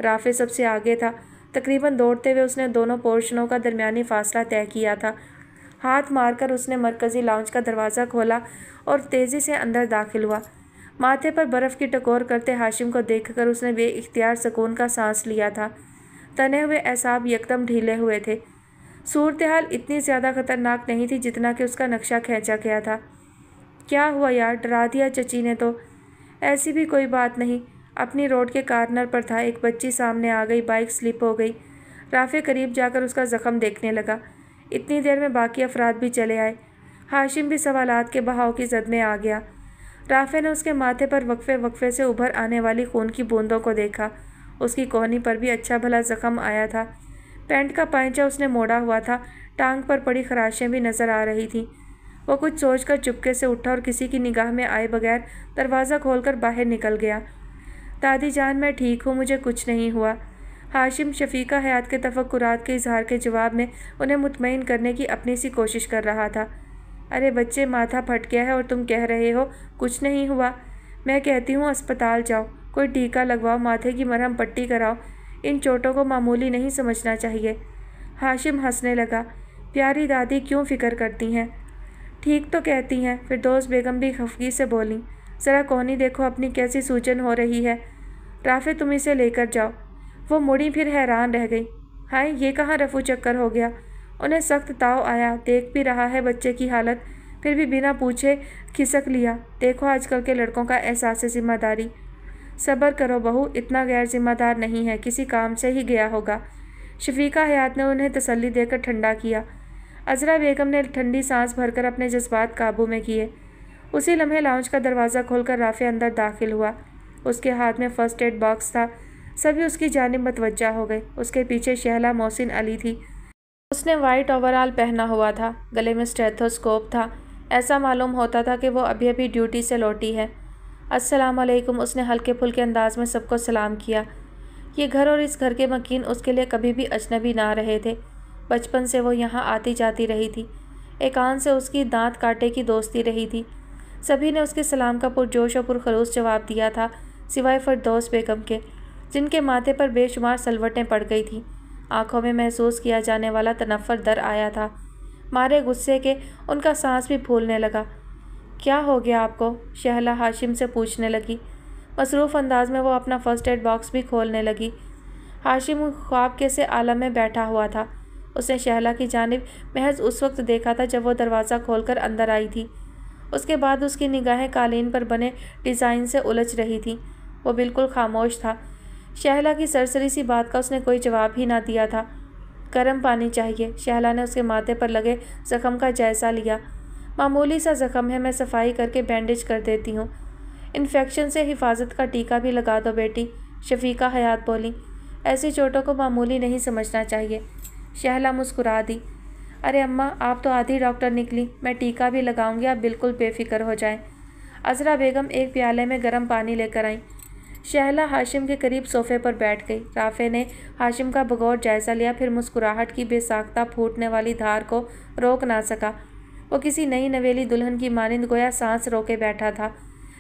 رافع سب سے آگے تھا۔ تقریباً دوڑتے ہوئے اس نے دونوں پورشنوں کا درمیانی فاصلہ طے کیا تھا۔ ہاتھ مار کر اس نے مرکزی لاؤنج کا دروازہ کھولا اور تیزی سے اندر داخل ہوا۔ ماتھے پر برف کی ٹکور کرتے ہاشم کو دیکھ کر اس نے بے اختیار سکون کا سانس لیا تھا۔ تنے ہوئے اعصاب یکدم ڈھیلے ہوئے تھے۔ صورتحال اتنی زیادہ خطرناک نہیں تھی جتنا کہ اس کا نقشہ کھینچا گیا تھا۔ کیا ہوا یار، ڈرا دیا چچی نے تو۔ ایسی بھی کوئی بات نہیں، اپنی روڈ کے کارنر پر تھا، ایک بچی سامنے آ گئی، بائک سلپ ہو گئی۔ رافع قریب جا کر اس کا زخم دیکھنے لگا۔ اتنی دیر میں باقی افراد بھی چلے آئے۔ ہاشم بھی سوالات کے بہاؤ کی زد میں آ گیا۔ رافع نے اس کے ماتھے پر وقفے وقفے سے ابھر آنے والی خون کی بوندوں کو دیکھا۔ اس کی کوہنی پر بھی اچھا بھلا زخم آیا تھا۔ پینٹ کا پائنچہ اس نے موڑا ہوا تھا، ٹانگ پر پڑی خراشیں بھی نظر آ رہی تھیں۔ وہ کچھ سوچ کر چپکے سے اٹھا اور کسی کی نگاہ میں آئے بغیر دروازہ کھول کر باہر نکل گیا۔ دادی جان میں ٹھیک ہوں، مجھے کچھ نہیں ہوا۔ ہاشم شفیقہ حیات کے تفکرات کے اظہار کے جواب میں انہیں مطمئن کرنے کی اپنی سی کوشش کر رہا تھا۔ ارے بچے، ماتھا پھٹ گیا ہے اور تم کہہ رہے ہو کچھ نہیں ہوا۔ میں کہتی ہوں اسپتال جاؤ، کوئی ٹیکہ لگواؤ، ماتھے کی مرہم پٹی کراؤ، ان چوٹوں کو معمولی نہیں سمجھنا چاہیے۔ ہاشم ہنسنے لگا۔ پیاری دادی کیوں فکر کرتی ہیں؟ ٹھیک تو کہتی ہیں۔ فردوس بیگم بھی خفگی سے بولیں۔ ذرا کوہنی دیکھو اپنی کیسی سوجن ہو رہی ہے۔ رافع تم اسے لے کر جاؤ۔ وہ مڑی پھر حیران رہ گئی۔ ہائے، یہ کہاں رفو چکر ہو گیا؟ انہیں سخت تاؤ آیا، دیکھ بھی رہا ہے بچے کی حالت، پھر بھی بنا پوچھے کھسک لیا۔ دیکھو آج کل کے لڑکوں کا احساس ذمہ داری۔ صبر کرو بہو، اتنا غیر ذمہ دار نہیں ہے، کسی کام سے ہی گیا ہوگا۔ شفیقہ حیات نے انہیں تسلی دے کر ٹھنڈا کیا۔ عذرا بیگم نے ٹھنڈی سانس بھر کر اپنے جذبات قابو میں کیے۔ اسی لمحے لاؤنج کا دروازہ کھول کر رافع اندر داخل ہوا۔ اس کے ہاتھ میں فرسٹ ایڈ باکس تھا۔ سبھی اس کی جانب متوجہ ہو گئے۔ اس کے پیچھے شہلا محسن علی تھی۔ اس نے وائٹ اوور آل پہنا ہوا تھا، گلے میں اسٹیتھوسکوپ تھا۔ ایسا معلوم ہوتا تھا کہ وہ ابھی ابھی ڈیوٹی سے لوٹی ہے۔ السلام علیکم، اس نے ہلکے پھلکے انداز میں سب کو سلام کیا۔ یہ گھر اور اس گھر کے مکین اس کے لیے کبھی بھی اجنبی نہ رہے تھے۔ بچپن سے وہ یہاں آتی جاتی رہی تھی۔ ایک آن سے اس کی دانت کاٹے کی دوستی رہی تھی۔ سبھی نے اس کے سلام کا پرجوش اور پرخلوص جواب دیا تھا، سوائے فردوس بیگم کے، جن کے ماتھے پر بے شمار سلوٹیں پڑ گئی تھیں۔ آنکھوں میں محسوس کیا جانے والا تنفر در آیا تھا۔ مارے غصے کے ان کا سانس بھی پھولنے لگا۔ کیا ہو گیا آپ کو؟ شہلا ہاشم سے پوچھنے لگی۔ مصروف انداز میں وہ اپنا فرسٹ ایڈ باکس بھی کھولنے لگی۔ ہاشم خواب کے سے عالم میں بیٹھا ہوا تھا۔ اس نے شہلا کی جانب محض اس وقت دیکھا تھا جب وہ دروازہ کھول کر اندر آئی تھی۔ اس کے بعد اس کی نگاہیں قالین پر بنے ڈیزائن سے الجھ رہی تھیں۔ وہ بالکل خاموش تھا۔ شہلا کی سرسری سی بات کا اس نے کوئی جواب ہی نہ دیا تھا۔ گرم پانی چاہیے۔ شہلا نے اس کے ماتھے پر لگے زخم کا جائزہ لیا۔ معمولی سا زخم ہے، میں صفائی کر کے بینڈیج کر دیتی ہوں۔ انفیکشن سے حفاظت کا ٹیکہ بھی لگا دو بیٹی، شفیقہ حیات بولیں۔ ایسی چوٹوں کو معمولی نہیں سمجھنا چاہیے۔ شہلا مسکرا دی۔ ارے اماں، آپ تو آدھی ڈاکٹر نکلی، میں ٹیکہ بھی لگاؤں گی، آپ بالکل بے فکر ہو جائیں۔ عذرا بیگم ایک پیالے میں گرم پانی لے کر آئیں۔ شہلا ہاشم کے قریب صوفے پر بیٹھ گئی۔ رافع نے ہاشم کا بغور جائزہ لیا، پھر مسکراہٹ کی بے ساختہ پھوٹنے والی دھار کو روک نہ سکا۔ وہ کسی نئی نویلی دلہن کی مانند گویا سانس روکے بیٹھا تھا،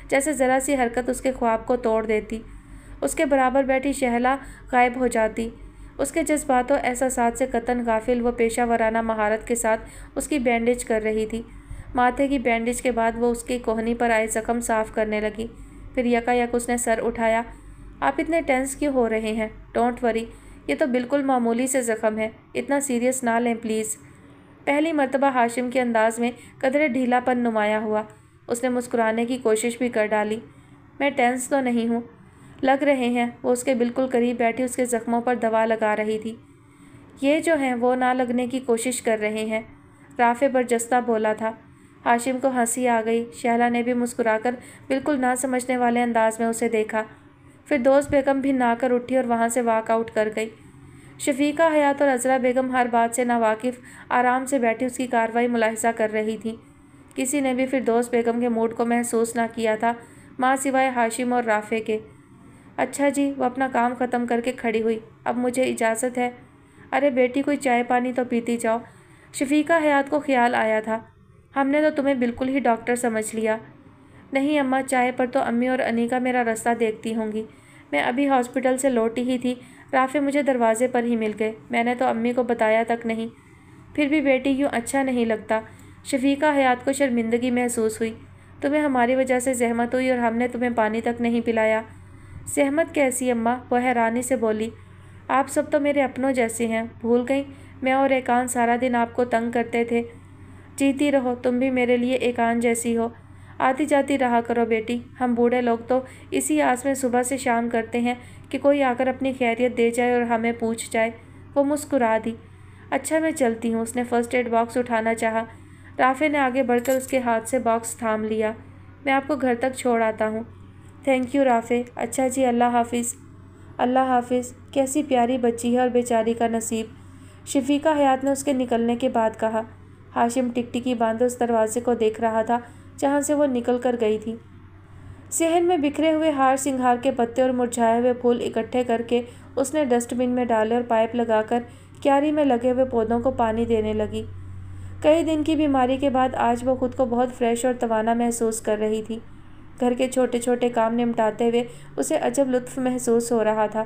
جیسے ذرا سی حرکت اس کے خواب کو توڑ دیتی۔ اس کے برابر بیٹھی شہلا غائب ہو جاتی۔ اس کے جذبات و احساسات سے قطعاً غافل وہ پیشہ ورانہ مہارت کے ساتھ اس کی بینڈیج کر رہی تھی۔ ماتھے کی بینڈیج کے بعد وہ اس کی کوہنی پر آئے زخم صاف کرنے لگی۔ پھر یکا یک اس نے سر اٹھایا۔ آپ اتنے ٹینس کیوں ہو رہے ہیں؟ ڈونٹ وری، یہ تو بالکل معمولی سے زخم ہے، اتنا سیریس نہ لیں پلیز۔ پہلی مرتبہ ہاشم کے انداز میں قدرے ڈھیلا پن نمایاں ہوا۔ اس نے مسکرانے کی کوشش بھی کر ڈالی۔ میں ٹینس تو نہیں ہوں، لگ رہے ہیں۔ وہ اس کے بالکل قریب بیٹھی اس کے زخموں پر دوا لگا رہی تھی۔ یہ جو ہیں وہ نہ لگنے کی کوشش کر رہے ہیں، رافع برجستہ بولا تھا۔ ہاشم کو ہنسی آ گئی۔ شہلا نے بھی مسکرا کر بالکل نہ سمجھنے والے انداز میں اسے دیکھا۔ فردوس بیگم بھی نہ کر اٹھی اور وہاں سے واک آؤٹ کر گئی۔ شفیقہ حیات اور عذرا بیگم ہر بات سے ناواقف آرام سے بیٹھی اس کی کارروائی ملاحظہ کر رہی تھیں۔ کسی نے بھی فردوس بیگم کے موڈ کو محسوس نہ کیا تھا، ماں سوائے ہاشم اور رافع کے۔ اچھا جی، وہ اپنا کام ختم کر کے کھڑی ہوئی۔ اب مجھے اجازت ہے؟ ارے بیٹی، کوئی چائے پانی تو پیتی جاؤ۔ شفیقہ حیات کو خیال آیا تھا، ہم نے تو تمہیں بالکل ہی ڈاکٹر سمجھ لیا۔ نہیں اماں، چائے پر تو امی اور انیکا میرا رستہ دیکھتی ہوں گی۔ میں ابھی ہاسپٹل سے لوٹی ہی تھی، رافع مجھے دروازے پر ہی مل گئے، میں نے تو امی کو بتایا تک نہیں۔ پھر بھی بیٹی یوں اچھا نہیں لگتا۔ شفیقہ حیات کو شرمندگی محسوس ہوئی۔ تمہیں ہماری وجہ سے زحمت ہوئی اور ہم نے تمہیں پانی تک نہیں پلایا۔ زحمت کیسی اماں؟ وہ حیرانی سے بولی۔ آپ سب تو میرے اپنوں جیسے ہیں، بھول گئیں؟ میں اور ایکان سارا دن آپ کو تنگ کرتے تھے۔ جیتی رہو، تم بھی میرے لیے ایکان جیسی ہو۔ آتی جاتی رہا کرو بیٹی، ہم بوڑھے لوگ تو اسی آس میں صبح سے شام کرتے ہیں کہ کوئی آ کر اپنی خیریت دے جائے اور ہمیں پوچھ جائے۔ وہ مسکرا دی۔ اچھا میں چلتی ہوں۔ اس نے فرسٹ ایڈ باکس اٹھانا چاہا۔ رافع نے آگے بڑھ کر اس کے ہاتھ سے باکس تھام لیا۔ میں آپ کو گھر تک چھوڑ آتا ہوں۔ تھینک یو رافع۔ اچھا جی، اللہ حافظ۔ اللہ حافظ۔ کیسی پیاری بچی ہے اور بیچاری کا نصیب، شفیقہ حیات نے اس کے نکلنے کے بعد کہا۔ ہاشم ٹکٹکی باندھے اس دروازے کو دیکھ رہا تھا جہاں سے وہ نکل کر گئی تھی۔ صحن میں بکھرے ہوئے ہار سنگھار کے پتے اور مرجھائے ہوئے پھول اکٹھے کر کے اس نے ڈسٹ بن میں ڈالے اور پائپ لگا کر کیاری میں لگے ہوئے پودوں کو پانی دینے لگی۔ کئی دن کی بیماری کے بعد آج وہ خود کو بہت فریش اور توانا محسوس کر رہی تھی۔ گھر کے چھوٹے چھوٹے کام نمٹاتے ہوئے اسے عجب لطف محسوس ہو رہا تھا۔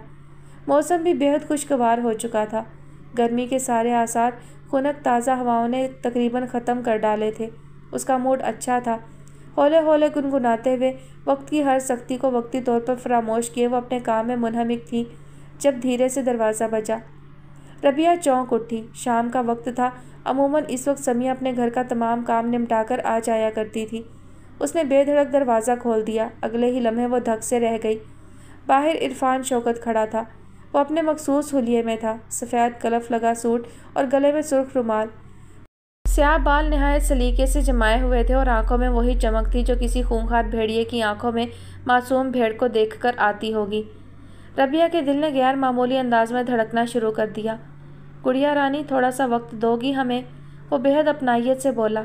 موسم بھی بے حد خوشگوار ہو چکا تھا۔ گرمی کے سارے آثار خنک تازہ ہواؤں نے تقریباً ختم کر ڈالے تھے۔ اس کا موڈ اچھا تھا۔ ہولے ہولے گنگناتے ہوئے وقت کی ہر سختی کو وقتی طور پر فراموش کیے وہ اپنے کام میں منہمک تھی جب دھیرے سے دروازہ بجا۔ ربیہ چونک اٹھی۔ شام کا وقت تھا۔ عموماً اس وقت سمیہ اپنے گھر کا تمام کام نمٹا کر آ جایا کرتی تھی۔ اس نے بے دھڑک دروازہ کھول دیا۔ اگلے ہی لمحے وہ دھک سے رہ گئی۔ باہر عرفان شوکت کھڑا تھا۔ وہ اپنے مخصوص حلیے میں تھا، سفید کلف لگا سوٹ اور گلے میں سرخ رومال۔ سیاہ بال نہایت سلیقے سے جمائے ہوئے تھے اور آنکھوں میں وہی چمک تھی جو کسی خونخوار بھیڑیے کی آنکھوں میں معصوم بھیڑ کو دیکھ کر آتی ہوگی۔ ربیہ کے دل نے غیر معمولی انداز میں دھڑکنا شروع کر دیا۔ گڑیا رانی، تھوڑا سا وقت دو گی ہمیں؟ وہ بے حد اپنائیت سے بولا۔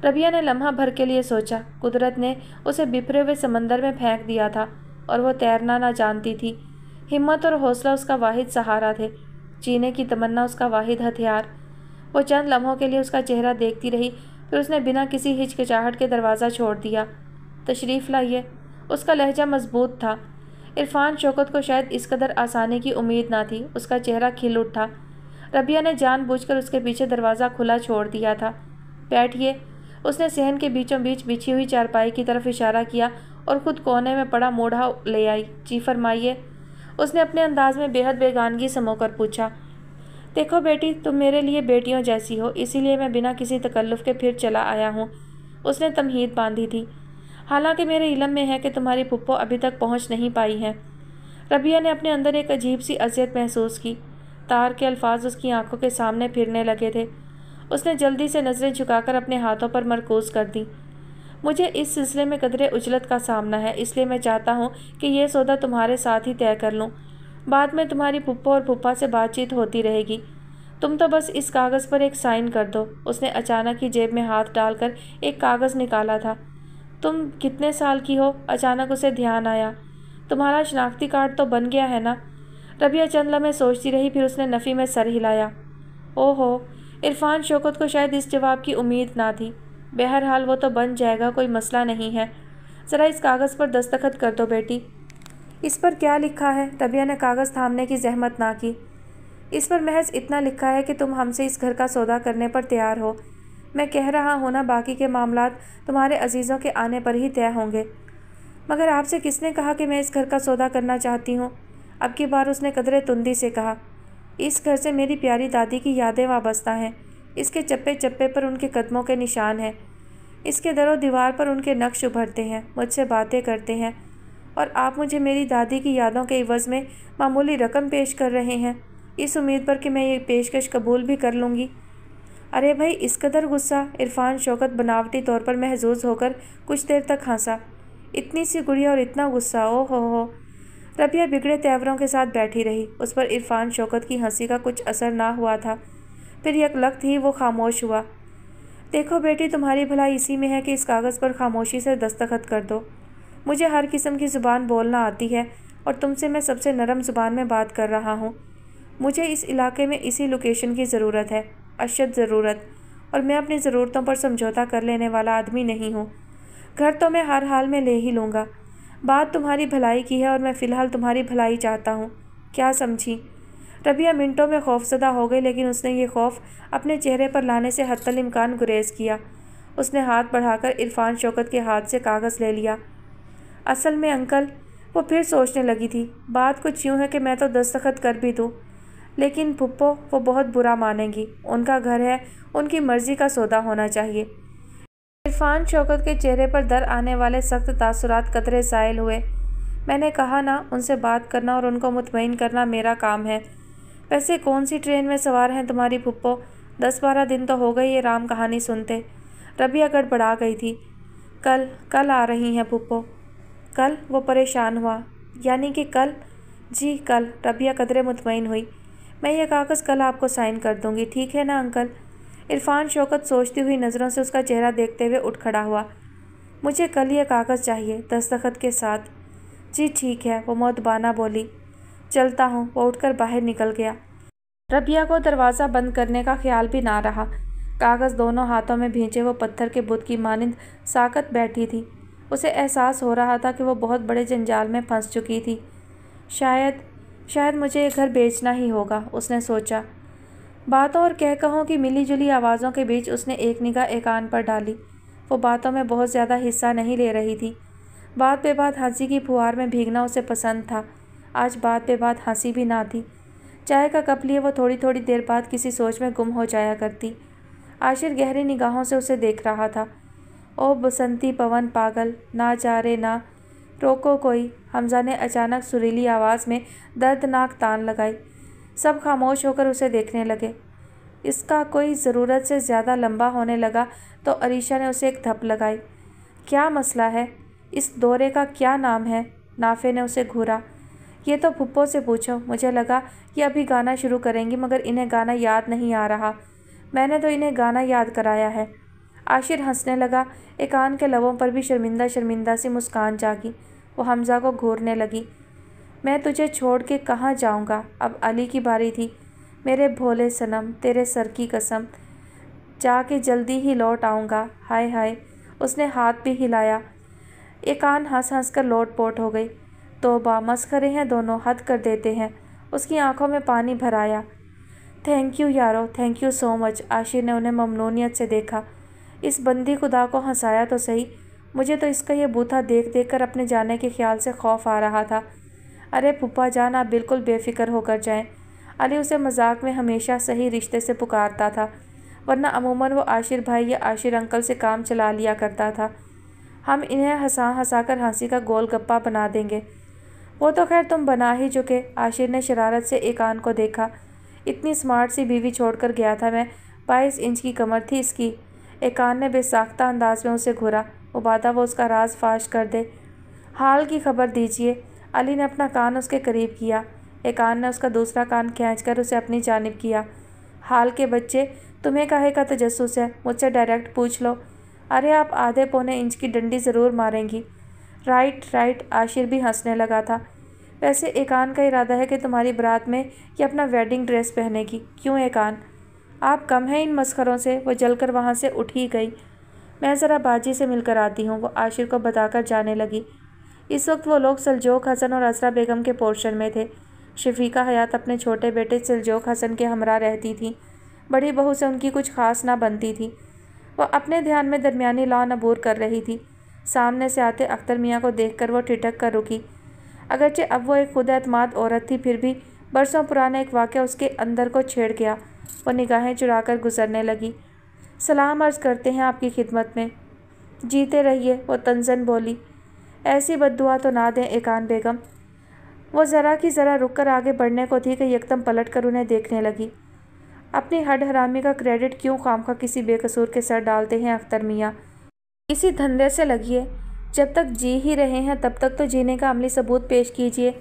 ربیہ نے لمحہ بھر کے لیے سوچا۔ قدرت نے اسے بپھرے ہوئے سمندر میں پھینک دیا تھا اور وہ تیرنا نہ جانتی تھی۔ ہمت اور حوصلہ اس کا واحد سہارا تھے، جینے کی تمنا اس کا واحد ہتھیار۔ وہ چند لمحوں کے لیے اس کا چہرہ دیکھتی رہی، پھر اس نے بنا کسی ہچکچاہٹ کے دروازہ چھوڑ دیا۔ تشریف لائیے۔ اس کا لہجہ مضبوط تھا۔ عرفان شوکت کو شاید اس قدر آسانی کی امید نہ تھی۔ اس کا چہرہ کھل اٹھا۔ ربیہ نے جان بوجھ کر اس کے پیچھے دروازہ کھلا چھوڑ دیا تھا۔ بیٹھیے۔ اس نے صحن کے بیچوں بیچ بچھی ہوئی چارپائی کی طرف اشارہ کیا اور خود کونے میں پڑا موڑھا لے آئی۔ جی فرمائیے۔ اس نے اپنے انداز میں بے حد بیگانگی سمو کر پوچھا۔ دیکھو بیٹی، تم میرے لیے بیٹیوں جیسی ہو، اسی لیے میں بنا کسی تکلف کے پھر چلا آیا ہوں۔ اس نے تمہید باندھی تھی۔ حالانکہ میرے علم میں ہے کہ تمہاری پھپھو ابھی تک پہنچ نہیں پائی ہیں۔ ربیہ نے اپنے اندر ایک عجیب سی اذیت محسوس کی۔ تار کے الفاظ اس کی آنکھوں کے سامنے پھرنے لگے تھے۔ اس نے جلدی سے نظریں جھکا کر اپنے ہاتھوں پر مرکوز کر دیں۔ مجھے اس سلسلے میں قدرے عجلت کا سامنا ہے، اس لیے میں چاہتا ہوں کہ یہ سودا تمہارے ساتھ ہی طے کر لوں۔ بعد میں تمہاری پھپھو اور پھوپھا سے بات چیت ہوتی رہے گی۔ تم تو بس اس کاغذ پر ایک سائن کر دو۔ اس نے اچانک ہی جیب میں ہاتھ ڈال کر ایک کاغذ نکالا تھا۔ تم کتنے سال کی ہو؟ اچانک اسے دھیان آیا۔ تمہارا شناختی کارڈ تو بن گیا ہے نا؟ ربیہ چند لمحے سوچتی رہی، پھر اس نے نفی میں سر ہلایا۔ او ہو! عرفان شوکت کو شاید اس جواب کی امید نہ تھی۔ بہرحال وہ تو بن جائے گا، کوئی مسئلہ نہیں ہے۔ ذرا اس کاغذ پر دستخط کر دو بیٹی۔ اس پر کیا لکھا ہے؟ ربیہ نے کاغذ تھامنے کی زحمت نہ کی۔ اس پر محض اتنا لکھا ہے کہ تم ہم سے اس گھر کا سودا کرنے پر تیار ہو۔ میں کہہ رہا ہوں نا، باقی کے معاملات تمہارے عزیزوں کے آنے پر ہی طے ہوں گے۔ مگر آپ سے کس نے کہا کہ میں اس گھر کا سودا کرنا چاہتی ہوں؟ اب کی بار اس نے قدرے تندی سے کہا۔ اس گھر سے میری پیاری دادی کی یادیں وابستہ ہیں۔ اس کے چپے چپے پر ان کے قدموں کے نشان ہیں۔ اس کے در و دیوار پر ان کے نقش ابھرتے ہیں، مجھ سے باتیں کرتے ہیں، اور آپ مجھے میری دادی کی یادوں کے عوض میں معمولی رقم پیش کر رہے ہیں، اس امید پر کہ میں یہ پیشکش قبول بھی کر لوں گی۔ ارے بھائی، اس قدر غصہ؟ عرفان شوکت بناوٹی طور پر محظوظ ہو کر کچھ دیر تک ہنسا۔ اتنی سی گڑیا اور اتنا غصہ، او ہو! ربیہ بگڑے تیوروں کے ساتھ بیٹھی رہی۔ اس پر عرفان شوکت کی ہنسی کا کچھ اثر نہ ہوا تھا۔ پھر یک لخت ہی وہ خاموش ہوا۔ دیکھو بیٹی، تمہاری بھلائی اسی میں ہے کہ اس کاغذ پر خاموشی سے دستخط کر دو۔ مجھے ہر قسم کی زبان بولنا آتی ہے اور تم سے میں سب سے نرم زبان میں بات کر رہا ہوں۔ مجھے اس علاقے میں اسی لوکیشن کی ضرورت ہے، اشد ضرورت، اور میں اپنی ضرورتوں پر سمجھوتا کر لینے والا آدمی نہیں ہوں۔ گھر تو میں ہر حال میں لے ہی لوں گا۔ بات تمہاری بھلائی کی ہے اور میں فی الحال تمہاری بھلائی چاہتا ہوں، کیا سمجھی؟ ربیہ منٹوں میں خوفزدہ ہو گئی، لیکن اس نے یہ خوف اپنے چہرے پر لانے سے حتی الامکان گریز کیا۔ اس نے ہاتھ بڑھا کر عرفان شوکت کے ہاتھ سے کاغذ لے لیا۔ اصل میں انکل، وہ پھر سوچنے لگی تھی، بات کچھ یوں ہے کہ میں تو دستخط کر بھی دوں، لیکن پھپھو وہ بہت برا مانیں گی، ان کا گھر ہے، ان کی مرضی کا سودا ہونا چاہیے۔ عرفان شوکت کے چہرے پر در آنے والے سخت تاثرات قطرے زائل ہوئے۔ میں نے کہا نا، ان سے بات کرنا اور ان کو مطمئن کرنا میرا کام ہے۔ ویسے کون سی ٹرین میں سوار ہیں تمہاری پھپھو؟ 10-12 دن تو ہو گئے یہ رام کہانی سنتے۔ ربیہ گڑبڑا گئی تھی۔ کل آ رہی ہیں پھپھو۔ کل؟ وہ پریشان ہوا۔ یعنی کہ کل؟ جی کل، ربیہ قدرے مطمئن ہوئی۔ میں یہ کاغذ کل آپ کو سائن کر دوں گی، ٹھیک ہے نا انکل؟ عرفان شوکت سوچتی ہوئی نظروں سے اس کا چہرہ دیکھتے ہوئے اٹھ کھڑا ہوا۔ مجھے کل یہ کاغذ چاہیے، دستخط کے ساتھ۔ جی ٹھیک ہے، وہ مؤدبانہ بولی۔ چلتا ہوں۔ وہ اٹھ کر باہر نکل گیا۔ ربیہ کو دروازہ بند کرنے کا خیال بھی نہ رہا۔ کاغذ دونوں ہاتھوں میں بھینچے وہ پتھر کے بت کی مانند ساکت بیٹھی تھی۔ اسے احساس ہو رہا تھا کہ وہ بہت بڑے جنجال میں پھنس چکی تھی۔ شاید مجھے یہ گھر بیچنا ہی ہوگا، اس نے سوچا۔ باتوں اور کہہ کہوں کی ملی جلی آوازوں کے بیچ اس نے ایک نگاہ ایقان پر ڈالی۔ وہ باتوں میں بہت زیادہ حصہ نہیں لے رہی تھی۔ بات بے بات ہنسی کی پھوار میں بھیگنا اسے پسند تھا۔ آج بات بے بات ہنسی بھی نہ تھی۔ چائے کا کپ لیے وہ تھوڑی تھوڑی دیر بعد کسی سوچ میں گم ہو جایا کرتی۔ عاشر گہری نگاہوں سے اسے دیکھ رہا تھا۔ او بسنتی پون پاگل، نہ جا رے نہ روکو کوئی، حمزہ نے اچانک سریلی آواز میں دردناک تان لگائی۔ سب خاموش ہو کر اسے دیکھنے لگے۔ اس کا کوئی ضرورت سے زیادہ لمبا ہونے لگا تو عریشہ نے اسے ایک دھپ لگائی۔ کیا مسئلہ ہے؟ اس دورے کا کیا نام ہے؟ نافع نے اسے گھورا۔ یہ تو پھپھو سے پوچھو، مجھے لگا یہ ابھی گانا شروع کریں گی مگر انہیں گانا یاد نہیں آ رہا، میں نے تو انہیں گانا یاد کرایا ہے۔ عاشر ہنسنے لگا۔ ایقان کے لبوں پر بھی شرمندہ شرمندہ سی مسکان جاگی۔ وہ حمزہ کو گھورنے لگی۔ میں تجھے چھوڑ کے کہاں جاؤں گا؟ اب علی کی باری تھی۔ میرے بھولے صنم، تیرے سر کی قسم، جا کے جلدی ہی لوٹ آؤں گا۔ ہائے ہائے، اس نے ہاتھ بھی ہلایا۔ ایقان ہنس ہنس کر لوٹ پوٹ ہو گئی۔ توبہ، مسخرے ہیں دونوں، حد کر دیتے ہیں۔ اس کی آنکھوں میں پانی بھر آیا۔ تھینک یو یارو، تھینک یو سو مچ۔ عاشر نے انہیں ممنونیت سے دیکھا۔ اس بندی خدا کو ہنسایا تو صحیح، مجھے تو اس کا یہ بوتھا دیکھ دیکھ کر اپنے جانے کے خیال سے خوف آ رہا تھا۔ ارے پھپھا جان، آپ بالکل بے فکر ہو کر جائیں۔ علی اسے مذاق میں ہمیشہ صحیح رشتے سے پکارتا تھا، ورنہ عموماً وہ عاشر بھائی یا عاشر انکل سے کام چلا لیا کرتا تھا۔ ہم انہیں ہنسا ہنسا کر ہنسی کا گول گپا بنا دیں گے۔ وہ تو خیر تم بنا ہی چکے۔ عاشر نے شرارت سے ایقان کو دیکھا۔ اتنی سمارٹ سی بیوی چھوڑ کر گیا تھا میں، 22 انچ کی کمر تھی اس کی۔ ایقان نے بے ساختہ انداز میں اسے گھورا۔ مبادا وہ اس کا راز فاش کر دے۔ حال کی خبر دیجیے۔ علی نے اپنا کان اس کے قریب کیا۔ ایقان نے اس کا دوسرا کان کھینچ کر اسے اپنی جانب کیا۔ حال کے بچے، تمہیں کاہے کا تجسس ہے؟ مجھ سے ڈائریکٹ پوچھ لو۔ ارے آپ آدھے پونے انچ کی ڈنڈی ضرور ماریں گی۔ رائٹ، عاشر بھی ہنسنے لگا تھا۔ ویسے ایقان کا ارادہ ہے کہ تمہاری برات میں یہ اپنا ویڈنگ ڈریس پہنے گی، کیوں ایقان؟ آپ کم ہیں ان مسخروں سے۔ وہ جل کر وہاں سے اٹھ ہی گئی۔ میں ذرا باجی سے مل کر آتی ہوں، وہ عاشر کو بتا کر جانے لگی۔ اس وقت وہ لوگ سلجوق حسن اور اسرا بیگم کے پورشن میں تھے۔ شفیقہ حیات اپنے چھوٹے بیٹے سلجوق حسن کے ہمراہ رہتی تھیں۔ بڑی بہو سے ان کی کچھ خاص نہ بنتی تھی۔ وہ اپنے دھیان میں درمیانی لان عبور کر رہی تھی۔ سامنے سے آتے اختر میاں کو دیکھ کر وہ ٹھٹک کر رکی۔ اگرچہ اب وہ ایک خود اعتماد عورت تھی، پھر بھی برسوں پرانا ایک واقعہ اس کے اندر کو چھیڑ گیا۔ وہ نگاہیں چرا کر گزرنے لگی۔ سلام عرض کرتے ہیں آپ کی خدمت میں۔ جیتے رہیے، وہ طنزاً بولی۔ ایسی بد دعا تو نہ دیں ایقان بیگم۔ وہ ذرا کی ذرا رک کر آگے بڑھنے کو تھی کہ یکدم پلٹ کر انہیں دیکھنے لگی۔ اپنی ہڈ حرامی کا کریڈٹ کیوں خوامخواہ کسی بے قصور کے سر ڈالتے ہیں اختر میاں؟ اسی دھندے سے لگیے، جب تک جی ہی رہے ہیں تب تک تو جینے کا عملی ثبوت پیش کیجیے۔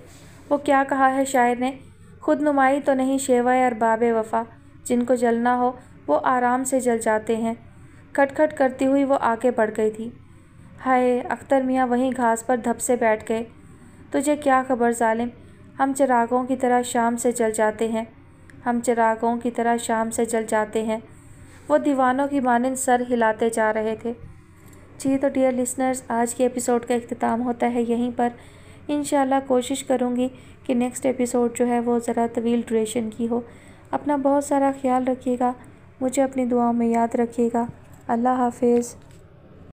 وہ کیا کہا ہے شاعر نے؟ خود نمائی تو نہیں شیوہ ارباب وفا، جن کو جلنا ہو وہ آرام سے جل جاتے ہیں۔ کھٹ کھٹ کرتی ہوئی وہ آگے بڑھ گئی تھی۔ ہائے، اختر میاں وہیں گھاس پر دھپ سے بیٹھ گئے۔ تجھے کیا خبر ظالم، ہم چراغوں کی طرح شام سے جل جاتے ہیں، ہم چراغوں کی طرح شام سے جل جاتے ہیں۔ وہ دیوانوں کی مانند سر ہلاتے جا رہے تھے۔ جی تو ڈیئر لسنرز، آج کے ایپیسوڈ کا اختتام ہوتا ہے یہیں پر۔ انشاءاللہ کوشش کروں گی کہ نیکسٹ ایپیسوڈ جو ہے وہ ذرا طویل ڈوریشن کی ہو۔ اپنا بہت سارا خیال رکھیے گا، مجھے اپنی دعاؤں میں یاد رکھیے گا۔ اللہ حافظ۔